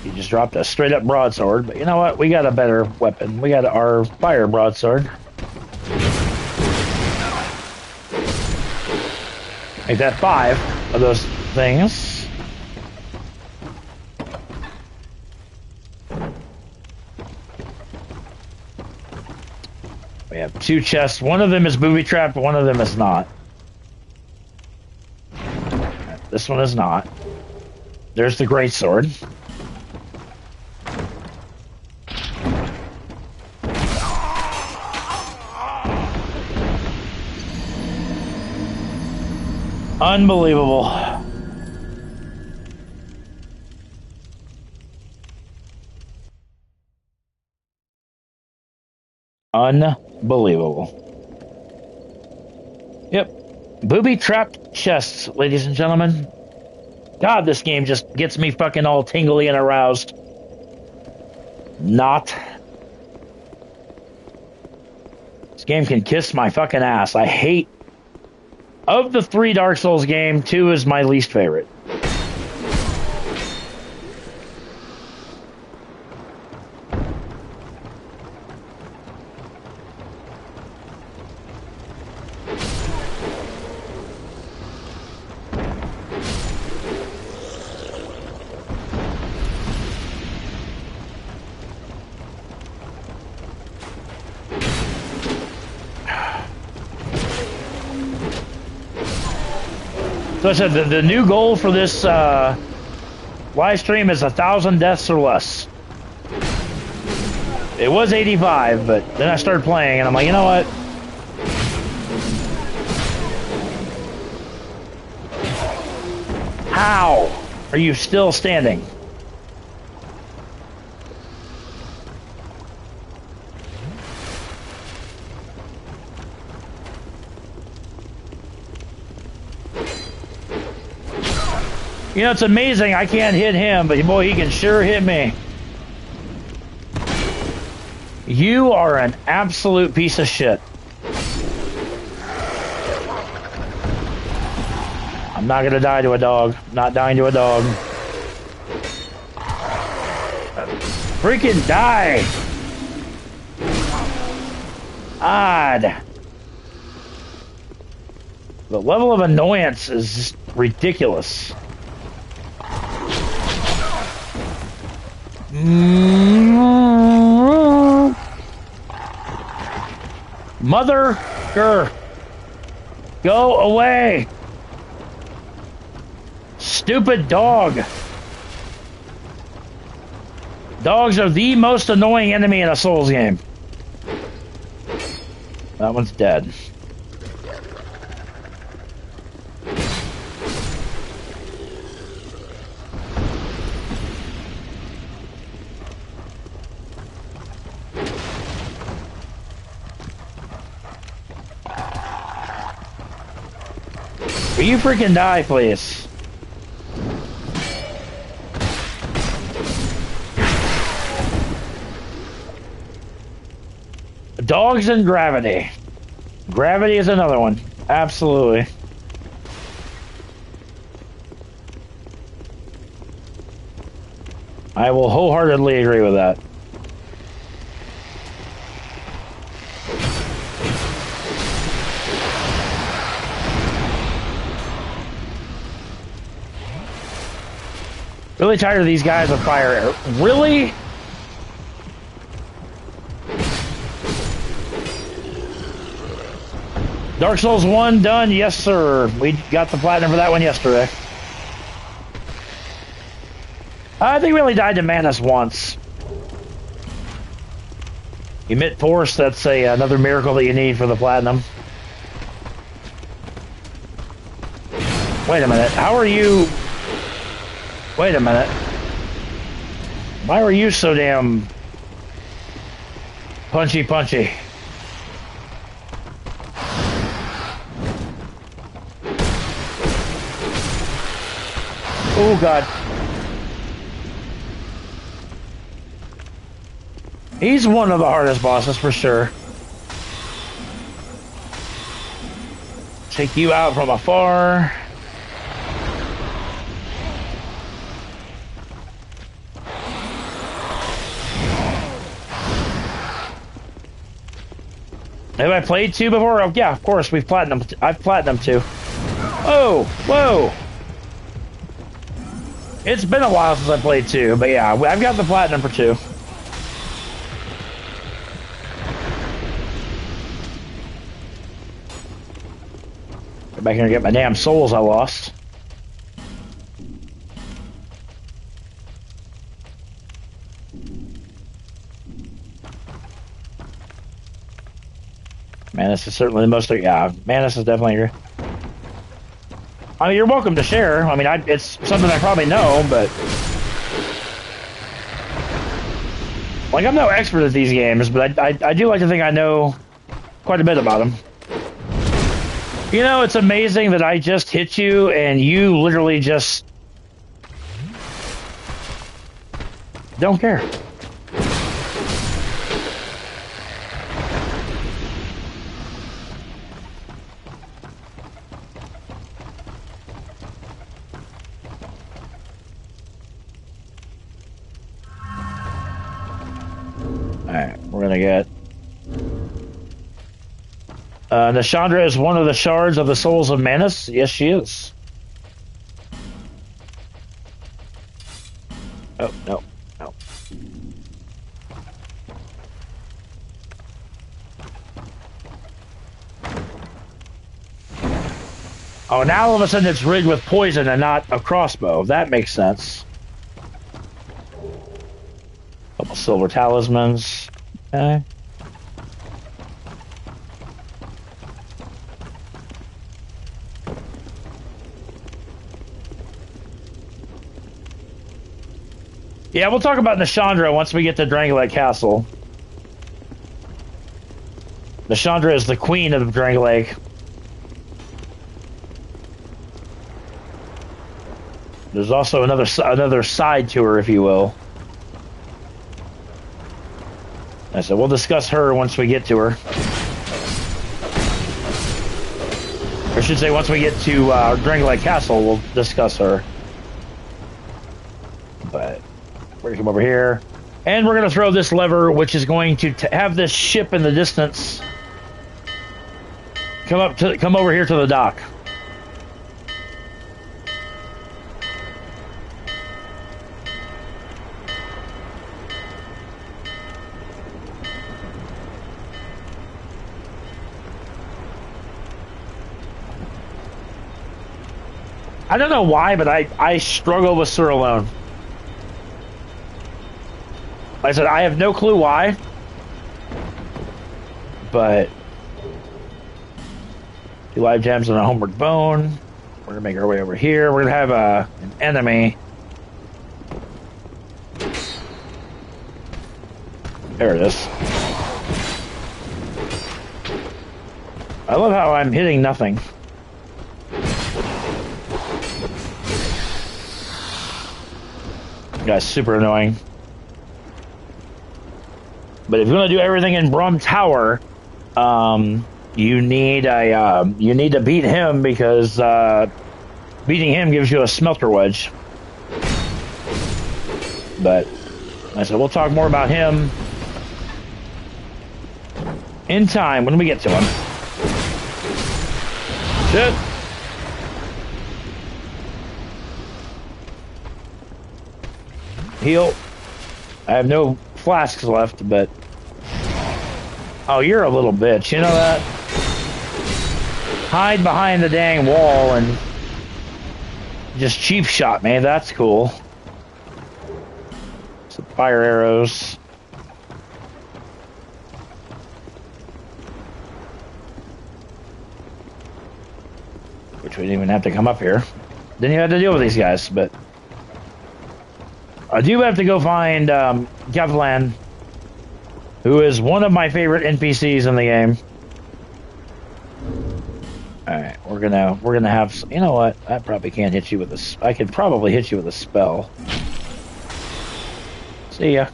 You just dropped a straight up broadsword, but you know what? We got a better weapon. We got our fire broadsword. Make that 5 of those things. We have 2 chests. One of them is booby trapped, one of them is not. This one is not. There's the greatsword. Unbelievable. Unbelievable. Yep. Booby-trapped chests, ladies and gentlemen. God, this game just gets me fucking all tingly and aroused. Not. This game can kiss my fucking ass. I hate... Of the 3 Dark Souls game, 2 is my least favorite. So I said the new goal for this live stream is 1,000 deaths or less. It was 85, but then I started playing and I'm like, you know what? How are you still standing? You know, it's amazing I can't hit him, but boy, he can sure hit me. You are an absolute piece of shit. I'm not gonna die to a dog. I'm not dying to a dog. Freaking die! Odd. The level of annoyance is just ridiculous. Mother, go away. Stupid dog. Dogs are the most annoying enemy in a Souls game. That one's dead. Will you freaking die, please? Dogs and gravity. Gravity is another one. Absolutely. I will wholeheartedly agree with that. Really tired of these guys with fire. Really? Dark Souls 1 done? Yes, sir. We got the platinum for that one yesterday. I think we only died to Manus once. Emit Force, that's another miracle that you need for the platinum. Wait a minute. How are you... Wait a minute. Why were you so damn punchy? Oh, God. He's one of the hardest bosses for sure. Take you out from afar. Have I played 2 before? Oh, yeah, of course. We've platinum. I've platinum 2. Oh, whoa. It's been a while since I played 2, but yeah, I've got the platinum for 2. Go back here and get my damn souls I lost. Manus is certainly the most. Yeah, Manus is definitely. I mean, you're welcome to share. I mean, it's something I probably know, but like I'm no expert at these games, but I do like to think I know quite a bit about them. You know, it's amazing that I just hit you and you literally just don't care. Alright, we're gonna get... Nashandra is one of the shards of the souls of Manus. Yes, she is. Oh, no, no. Oh, now all of a sudden it's rigged with poison and not a crossbow. That makes sense. Couple silver talismans. Okay. Yeah, we'll talk about Nashandra once we get to Drangleic Castle. Nashandra is the queen of Drangleic. There's also another side to her, if you will. I said we'll discuss her once we get to her. Or I should say, once we get to Drangleic Castle, we'll discuss her. But we're gonna come over here, and we're gonna throw this lever, which is going to have this ship in the distance come over here to the dock. I don't know why, but I struggle with Sir Alone. Like I said, I have no clue why, but 2 live gems and a homeward bone. We're gonna make our way over here. We're gonna have an enemy. There it is. I love how I'm hitting nothing. Guy's super annoying. But if you want to do everything in Brum Tower, you need to beat him, because beating him gives you a smelter wedge. But like I said, we'll talk more about him in time when we get to him. Shit. Heal. I have no flasks left, but... Oh, you're a little bitch. You know that? Hide behind the dang wall and just cheap shot me. That's cool. Some fire arrows. Which we didn't even have to come up here. Didn't even have to deal with these guys, but... I do have to go find Gavlan, who is one of my favorite NPCs in the game. Alright, we're gonna have some, you know what? I probably can't hit you with this. I could probably hit you with a spell. See ya.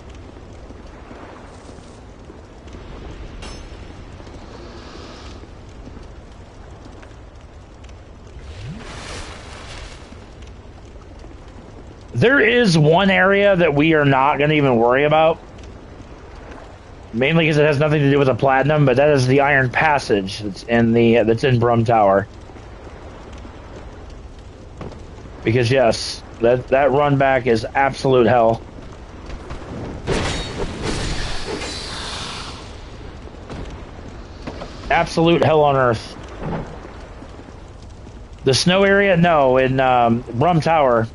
There is one area that we are not going to even worry about. mainly because it has nothing to do with the platinum, but that is the Iron Passage that's in Brum Tower. Because yes, that run back is absolute hell. Absolute hell on earth. The snow area? No, in Brum Tower.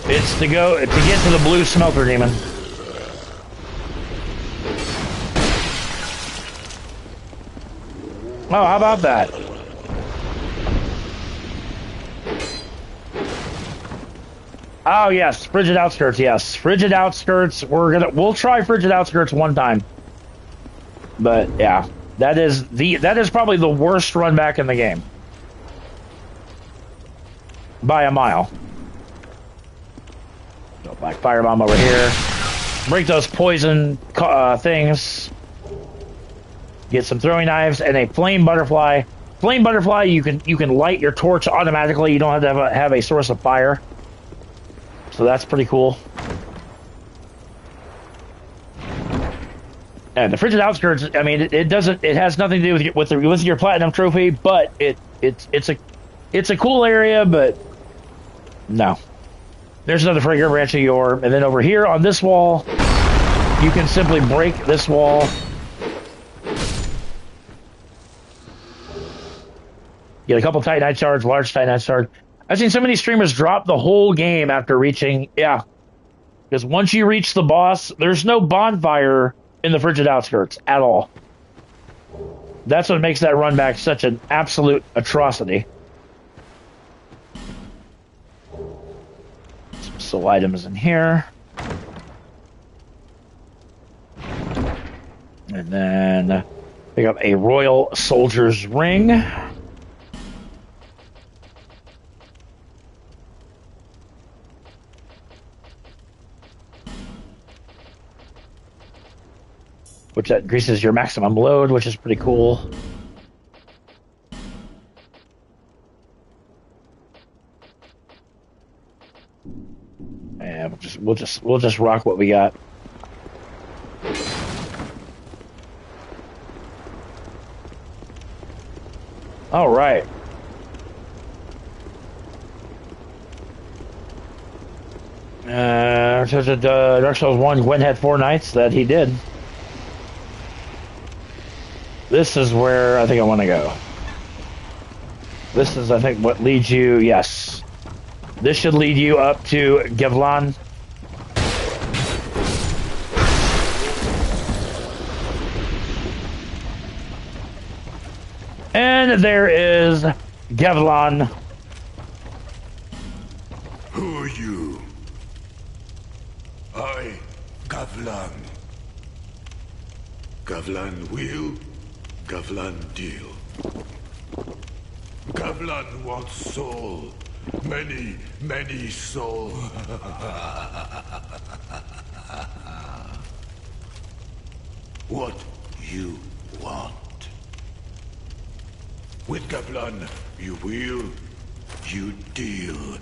It's to get to the blue smelter demon. Oh, how about that? Oh yes, Frigid Outskirts. Yes, Frigid Outskirts. We'll try Frigid Outskirts one time. But yeah, that is probably the worst run back in the game by a mile. Go Black Firebomb over here. Break those poison things. Get some throwing knives and a flame butterfly. Flame butterfly, you can light your torch automatically. You don't have to have a source of fire. So that's pretty cool. And the Frigid Outskirts, I mean, it has nothing to do with your platinum trophy, but it's a cool area, but no. There's another Fragrant Branch of Yore, and then over here on this wall, you can simply break this wall. Get a couple Titanite shards, large Titanite shard. I've seen so many streamers drop the whole game after reaching, because once you reach the boss, there's no bonfire in the Frigid Outskirts at all. That's what makes that run back such an absolute atrocity. Some soul items in here. And then pick up a Royal Soldier's Ring. Which that increases your maximum load, which is pretty cool. And we'll just rock what we got. All right. Dark Souls 1, Gwen had 4 nights. That he did. This is where I think I want to go. This is, I think, what leads you... Yes. This should lead you up to Gevlan. And there is Gevlan. Who are you? I, Gavlan. Gavlan will, Gavlan deal. Gavlan wants soul. Many, many soul. What you want? With Gavlan, you will, you deal.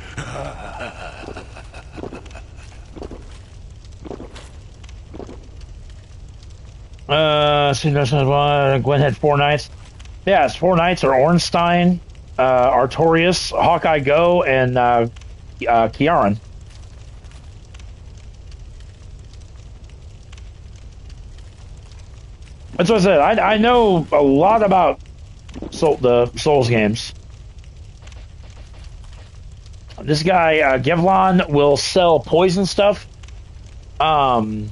Gwen had 4 nights. Yeah, it's 4 nights, or Ornstein, Artorias, Hawkeye Go, and Kiaran. That's what I said. I know a lot about the Souls games. This guy, Gevlan, will sell poison stuff. And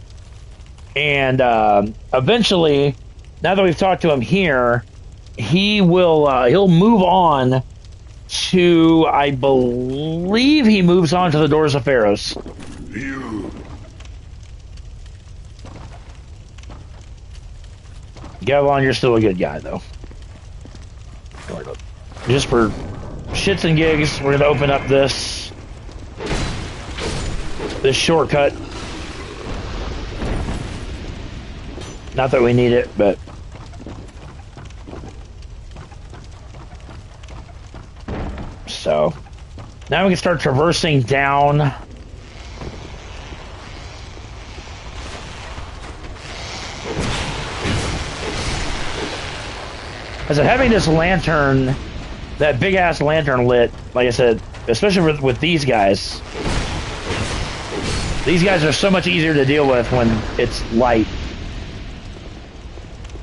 eventually, now that we've talked to him here, he will he'll move on to, I believe he moves on to the Doors of Pharaohs. You. Gavlon, you're still a good guy, though. Just for shits and gigs, we're going to open up this shortcut. Not that we need it, but... So, now we can start traversing down. I said, having this lantern, that big ass lantern lit, like I said, especially with these guys. These guys are so much easier to deal with when it's light.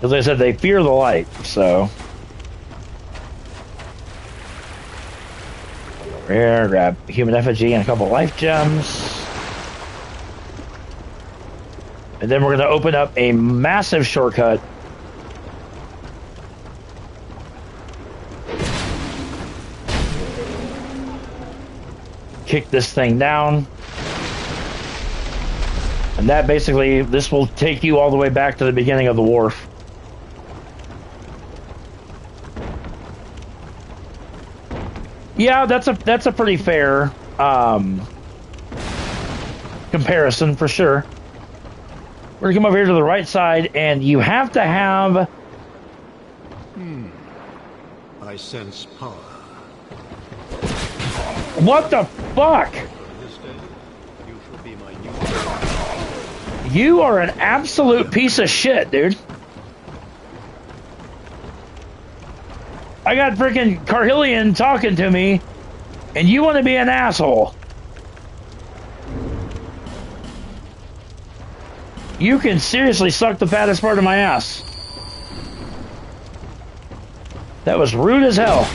As I said, they fear the light, so. Over here, grab human effigy and a couple life gems. And then we're going to open up a massive shortcut. Kick this thing down. And that basically, this will take you all the way back to the beginning of the wharf. Yeah, that's a pretty fair comparison for sure. We're gonna come over here to the right side, and you have to have. I sense power. What the fuck? This day, you shall be my new. You are an absolute piece of shit, dude. I got freaking Carhillion talking to me, and you want to be an asshole. You can seriously suck the fattest part of my ass. That was rude as hell.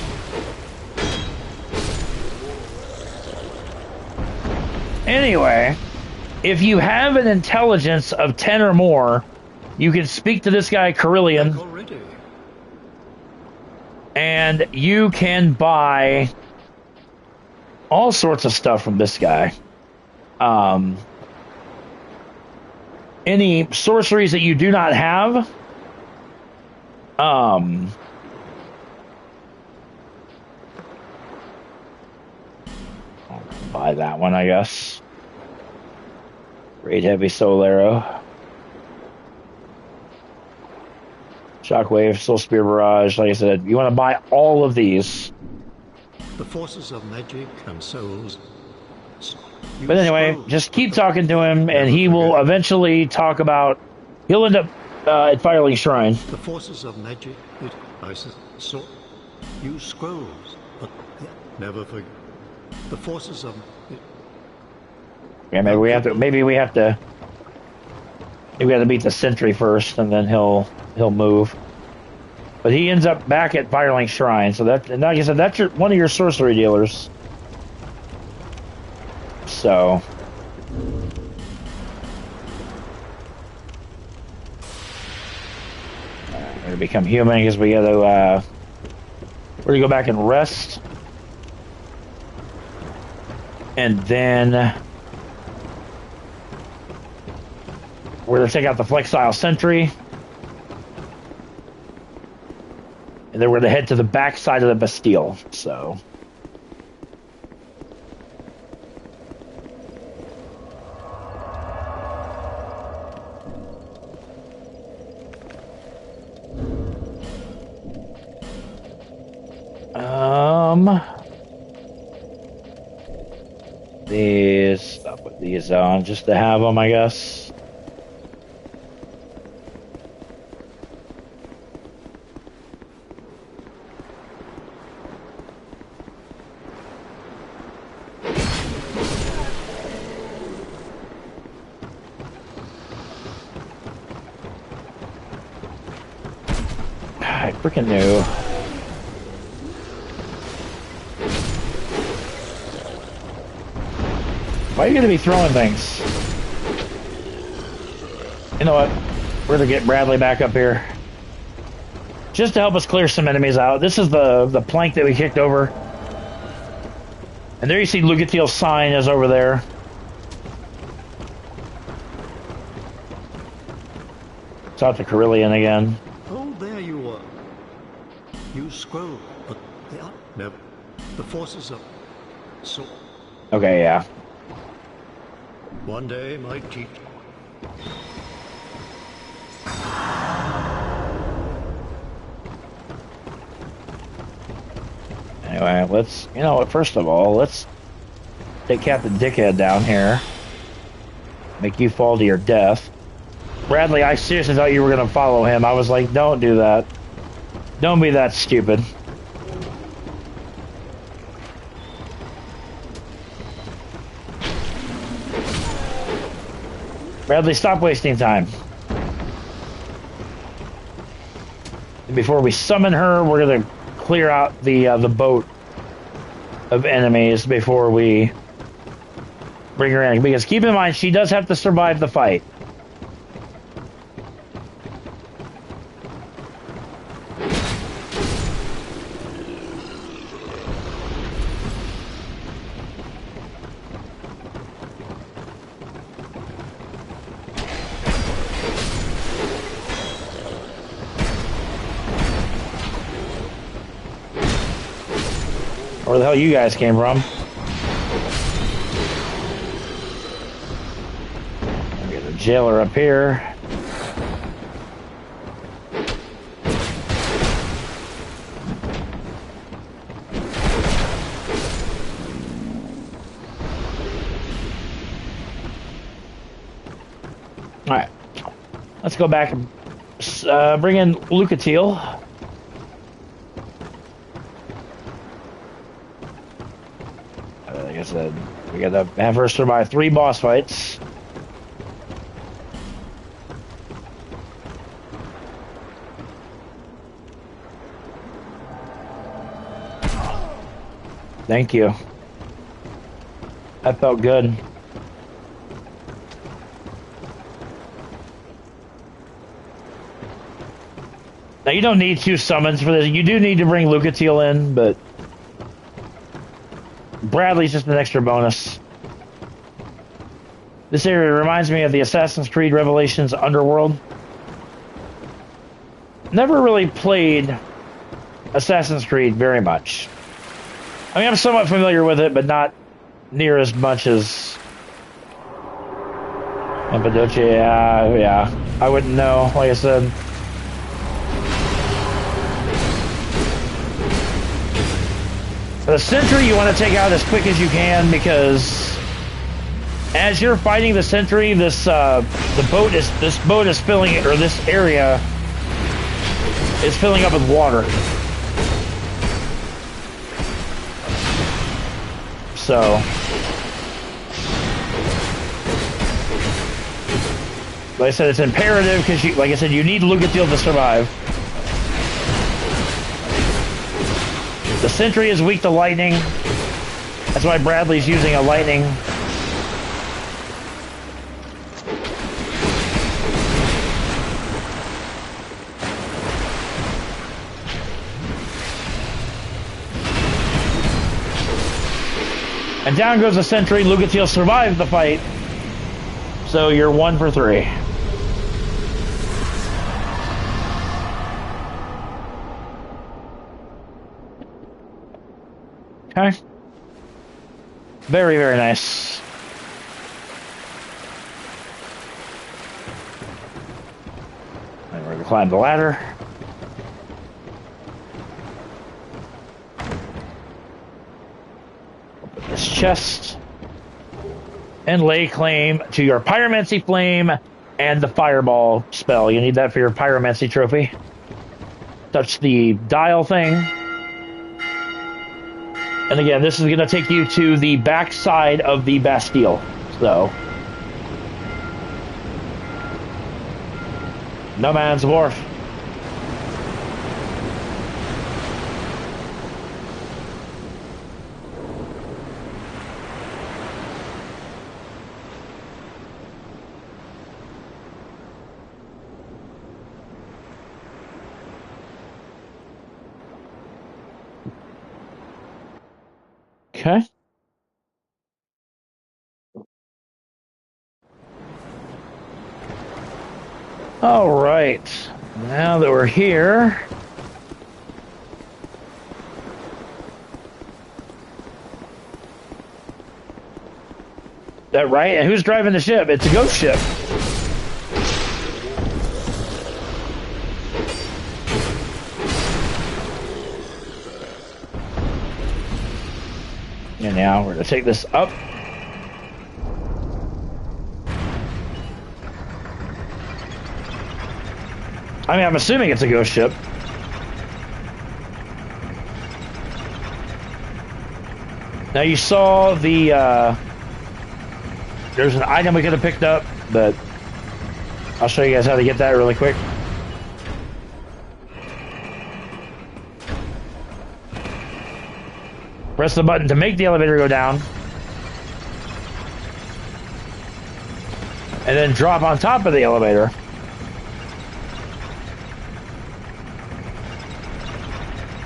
Anyway, if you have an intelligence of 10 or more, you can speak to this guy, Carhillion, and you can buy all sorts of stuff from this guy. Any sorceries that you do not have, I'll buy that one, I guess. Great heavy soul arrow, shockwave, soul spear barrage. Like I said, you want to buy all of these. The forces of magic and souls. But anyway, just keep talking to him, and he will eventually talk about. He'll end up at Firelink Shrine. The forces of magic. I saw. Use scrolls, but never forget. The forces of. Yeah, maybe we have to. Maybe we have to beat the sentry first, and then he'll move. But he ends up back at Firelink Shrine, so that, and like I said, that's one of your sorcery dealers. So, we're gonna become human because we gotta. We're gonna go back and rest, and then we're gonna take out the Flexile Sentry, and then we're gonna head to the back side of the Bastille. So. These, I'll put these on just to have them, I guess. I freaking knew. Why are you going to be throwing things? You know what? We're going to get Bradley back up here. Just to help us clear some enemies out. This is the plank that we kicked over. And there you see Lugatil's sign is over there. Talk to Carhillion again. Oh, there you are. You scroll, but they are never. The forces of. So. Okay, yeah. One day might teach. Anyway, let's, you know what, first of all, let's take Captain Dickhead down here. Make you fall to your death. Bradley, I seriously thought you were going to follow him. I was like, don't do that. Don't be that stupid. Bradley, stop wasting time. Before we summon her, we're gonna clear out the boat of enemies before we bring her in. Because keep in mind, she does have to survive the fight. Where the hell you guys came from? Get a jailer up here. All right, let's go back and bring in Lucatiel. Like I said, we gotta have her survive 3 boss fights. Thank you. That felt good. Now, you don't need 2 summons for this. You do need to bring Lucatiel in, but Bradley's just an extra bonus. This area reminds me of the Assassin's Creed Revelations Underworld. Never really played Assassin's Creed very much. I mean, I'm somewhat familiar with it, but not near as much as Empedoccia. Yeah, I wouldn't know, like I said. The sentry you want to take out as quick as you can, because as you're fighting the sentry, this boat is filling it, or this area is filling up with water. So like I said, it's imperative because like I said, you need Lucatiel to survive. The sentry is weak to lightning. That's why Bradley's using a lightning. And down goes the sentry. Lucatiel survived the fight. So you're 1 for 3. Okay. Very, very nice. And we're going to climb the ladder. Open this chest. And lay claim to your Pyromancy Flame and the Fireball spell. You need that for your Pyromancy trophy. Touch the dial thing. And again, this is going to take you to the back side of the Bastille. So, no man's wharf. Okay. All right. Now that we're here, that right? And who's driving the ship? It's a ghost ship. And now we're going to take this up. I mean, I'm assuming it's a ghost ship. Now you saw the, there's an item we could have picked up, but I'll show you guys how to get that really quick. Press the button to make the elevator go down. And then drop on top of the elevator.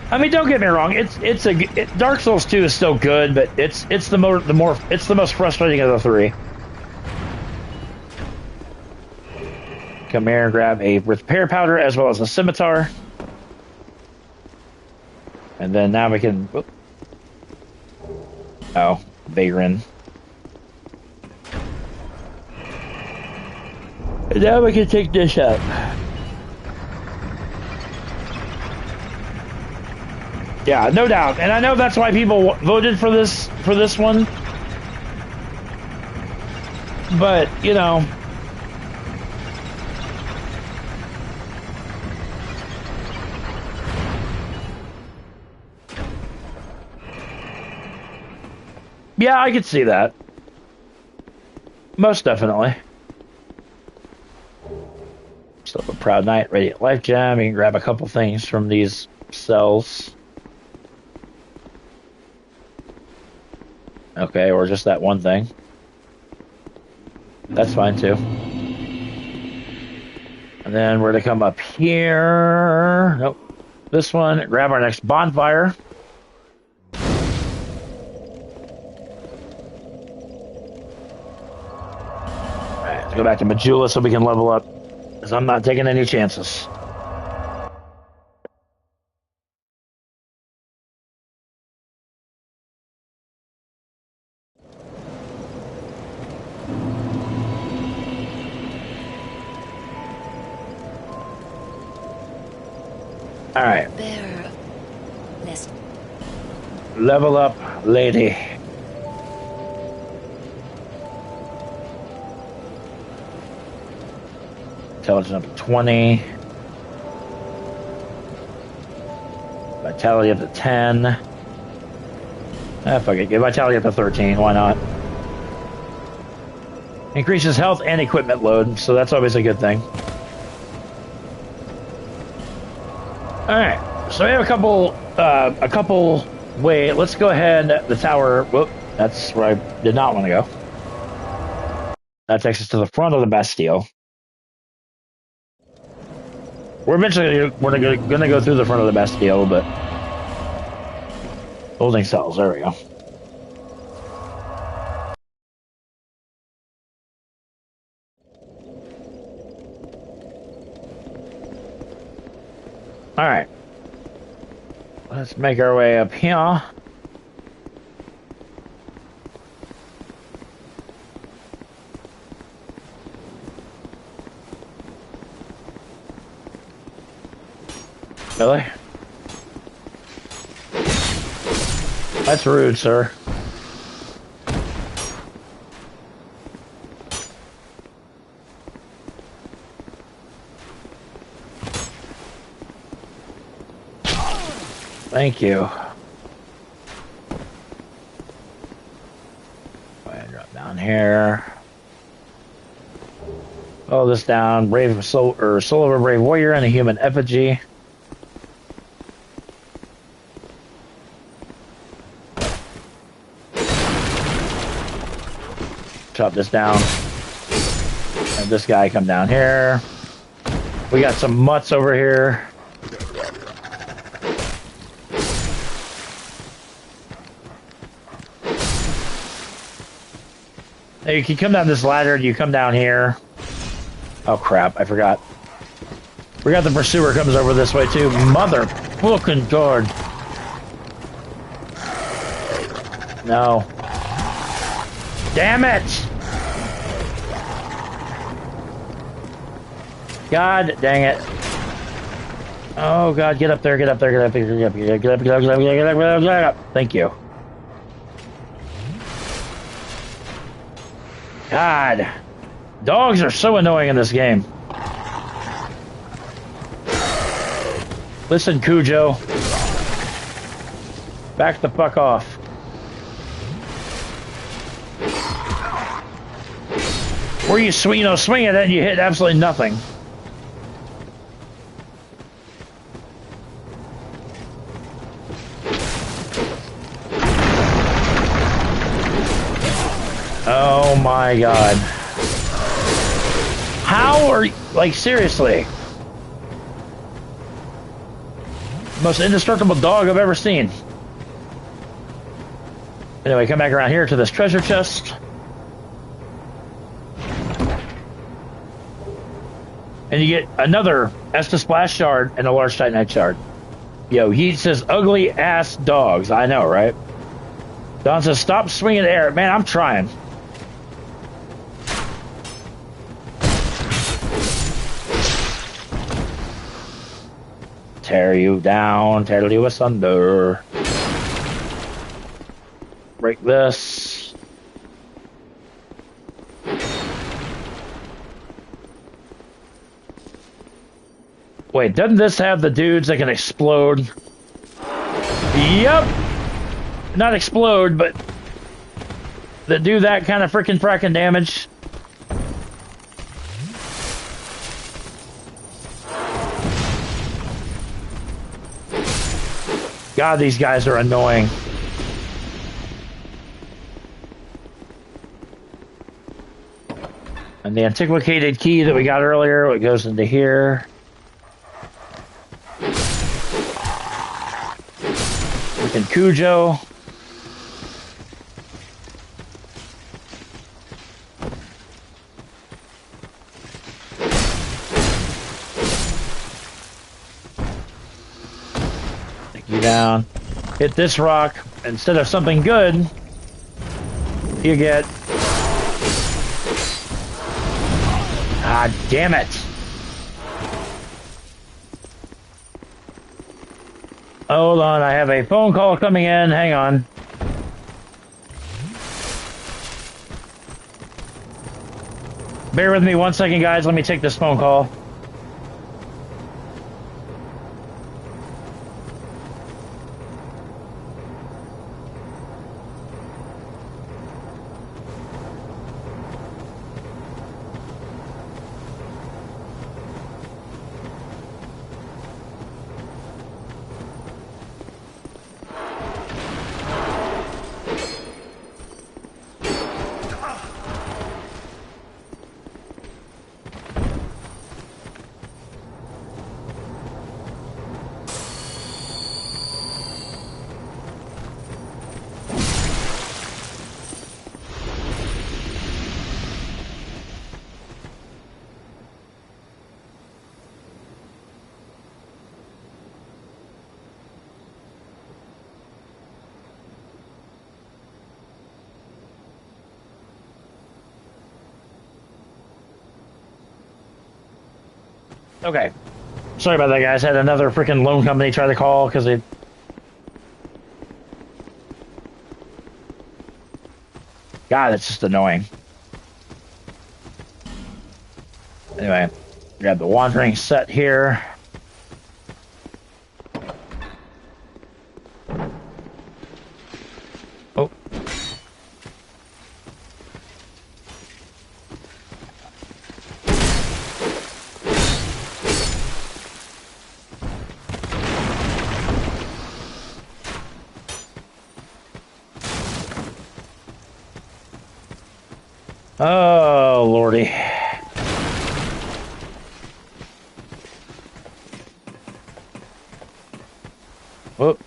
I mean, don't get me wrong. Dark Souls 2 is still good, but it's the most frustrating of the three. Come here and grab a repair powder as well as a scimitar, and then now we can. Whoop. Oh, Vagrin. And now we can take this out. Yeah, no doubt, and I know that's why people voted for this one. But you know, yeah, I could see that. Most definitely. Still a proud knight, radiant life gem. You can grab a couple things from these cells. Okay, or just that one thing. That's fine too. And then we're to come up here. Nope. This one. Grab our next bonfire. Alright, let's go back to Majula so we can level up. Because I'm not taking any chances. All right. There. Listen. Level up, lady. Intelligence up to 20. Vitality up to 10. Ah, fuck it. Get vitality up to 13. Why not? Increases health and equipment load, so that's always a good thing. Alright, so we have a couple wait, let's go ahead, the tower, whoop, that's where I did not want to go. That takes us to the front of the Bastille. We're eventually gonna go through the front of the Bastille, but holding cells, there we go. All right, let's make our way up here. Really? That's rude, sir. Thank you. Go ahead and drop down here. Follow this down. Soul of a brave warrior and a human effigy. Chop this down. And this guy come down here. We got some mutts over here. Now you can come down this ladder, you come down here. Oh crap, I forgot. Forgot the pursuer comes over this way too. Mother fucking God. No. Damn it! God dang it. Oh God, get up there, get up there, get up there, get up, get up, get up, get up, get up, get up, get up. Thank you. God. Dogs are so annoying in this game. Listen, Cujo. Back the fuck off. Where you swing, swing at it and you hit absolutely nothing. Oh my god. How are you, like, seriously? Most indestructible dog I've ever seen. Anyway, come back around here to this treasure chest. And you get another Estus Splash shard and a large Titanite shard. Yo, he says ugly ass dogs. I know, right? Don says stop swinging the air. Man, I'm trying. Tear you down, tear you asunder. Break this. Wait, doesn't this have the dudes that can explode? Yep. Not explode, but that do that kind of frickin' damage. God, these guys are annoying. And the antiquated key that we got earlier, it goes into here. Freaking Cujo. Take you down. Hit this rock. Instead of something good, you get... Ah, damn it. Hold on, I have a phone call coming in. Hang on. Bear with me 1 second, guys. Let me take this phone call. Okay. Sorry about that, guys. Had another freaking loan company try to call because they... God, it's just annoying. Anyway, grab the wandering set here. Oh. Oh, lordy. Whoop.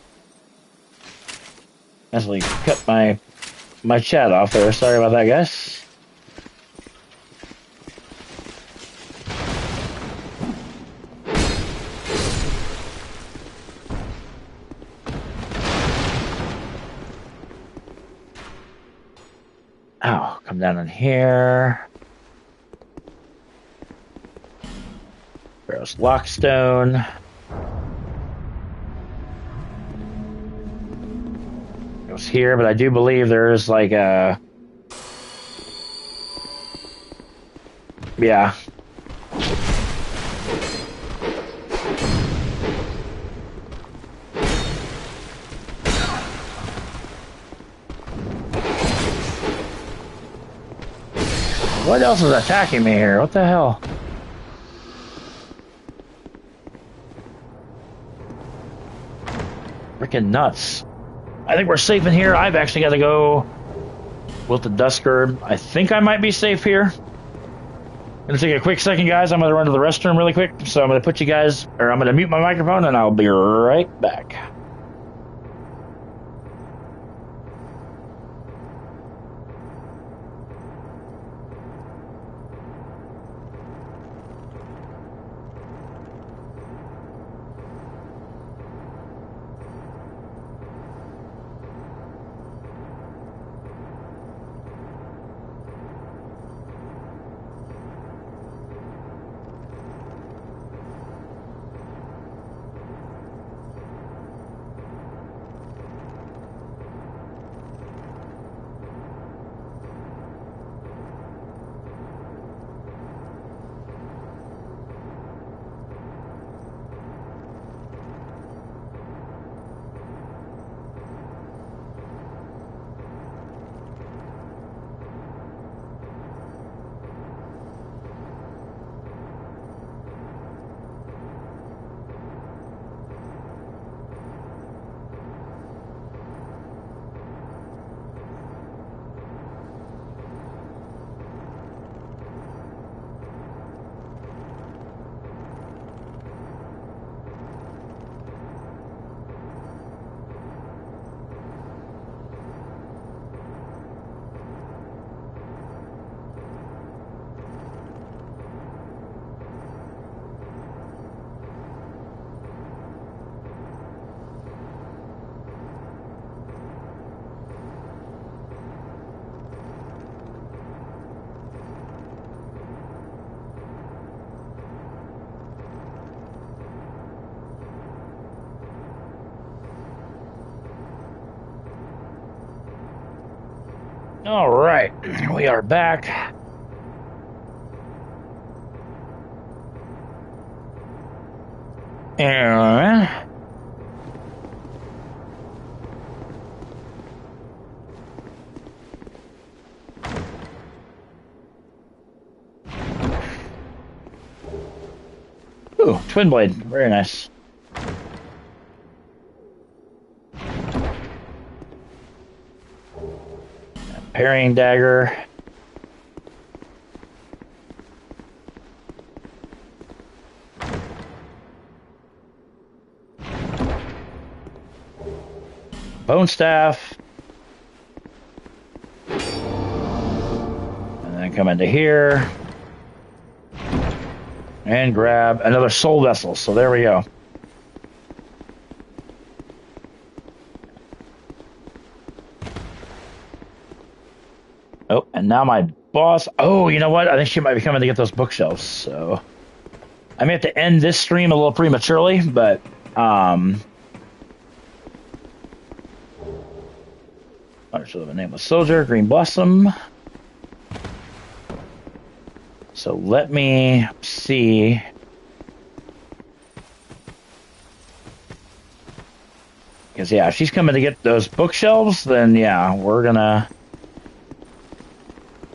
Actually cut my chat off there. Sorry about that, guys. Ow, come down in here. There's Lockstone. It was here, but I do believe there's like a... Yeah. What else is attacking me here? What the hell? Freaking nuts. I think we're safe in here. I've actually got to go with the dust herb. I think I might be safe here. Gonna take a quick second, guys. I'm gonna run to the restroom really quick. So I'm gonna put you guys, or I'm gonna mute my microphone and I'll be right back. All right, we are back. And ooh, twin blade, very nice. Parrying dagger. Bone staff. And then come into here. And grab another soul vessel. So there we go. Oh, and now my boss. Oh, you know what? I think she might be coming to get those bookshelves. So I may have to end this stream a little prematurely, but show the name of soldier, Green Blossom. So let me see. Because yeah, if she's coming to get those bookshelves, then yeah, we're gonna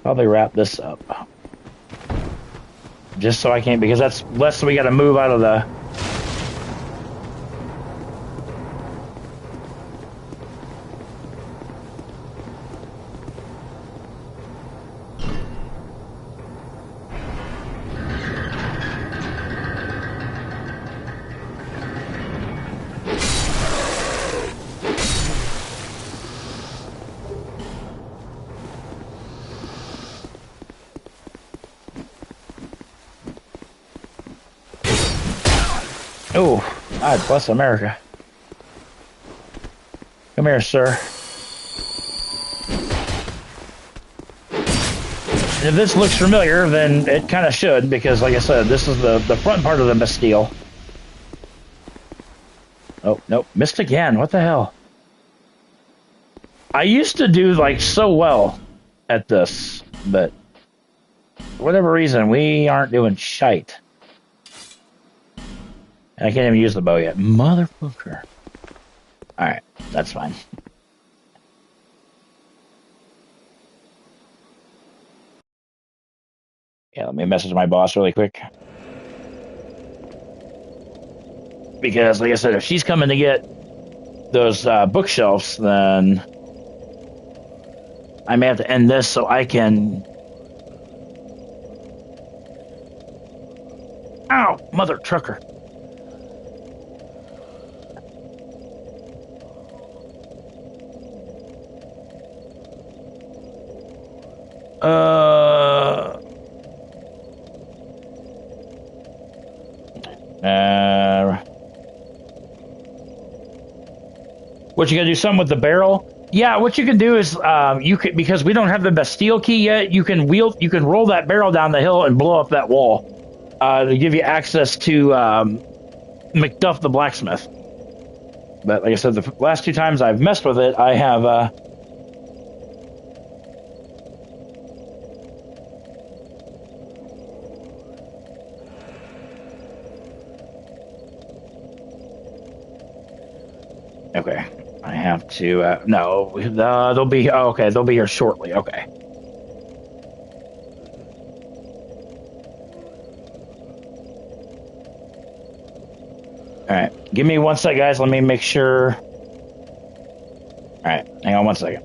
probably wrap this up. Just so I can, because that's less we gotta move out of the... Oh, God bless America. Come here, sir. And if this looks familiar, then it kind of should, because like I said, this is the front part of the Bastille. Oh, nope, missed again. What the hell? I used to do, like, so well at this, but for whatever reason, we aren't doing shite. And I can't even use the bow yet. Motherfucker. Alright, that's fine. Yeah, let me message my boss really quick. Because, like I said, if she's coming to get those bookshelves, then I may have to end this so I can... Ow! Mother trucker. What you gotta do? Something with the barrel? Yeah. What you can do is you could, because we don't have the Bastille key yet. You can roll that barrel down the hill and blow up that wall to give you access to Macduff the blacksmith. But like I said, the last 2 times I've messed with it, I have. Okay, I have to. No, they'll be. Oh, okay, they'll be here shortly. Okay. All right, give me 1 sec, guys. Let me make sure. All right, hang on 1 second.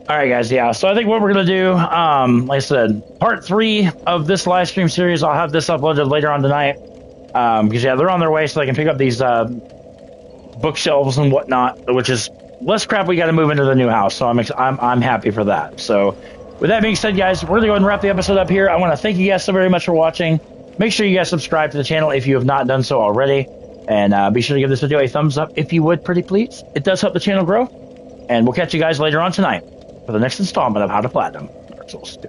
All right, guys. Yeah. So I think what we're gonna do, like I said, part 3 of this live stream series. I'll have this uploaded later on tonight. Because yeah, they're on their way, so they can pick up these bookshelves and whatnot, which is less crap we got to move into the new house. So I'm happy for that. So with that being said, guys, we're going to go ahead and wrap the episode up here. I want to thank you guys so very much for watching. Make sure you guys subscribe to the channel if you have not done so already. And be sure to give this video a thumbs up if you would, pretty please. It does help the channel grow. And we'll catch you guys later on tonight for the next installment of How to Platinum Dark Souls 2.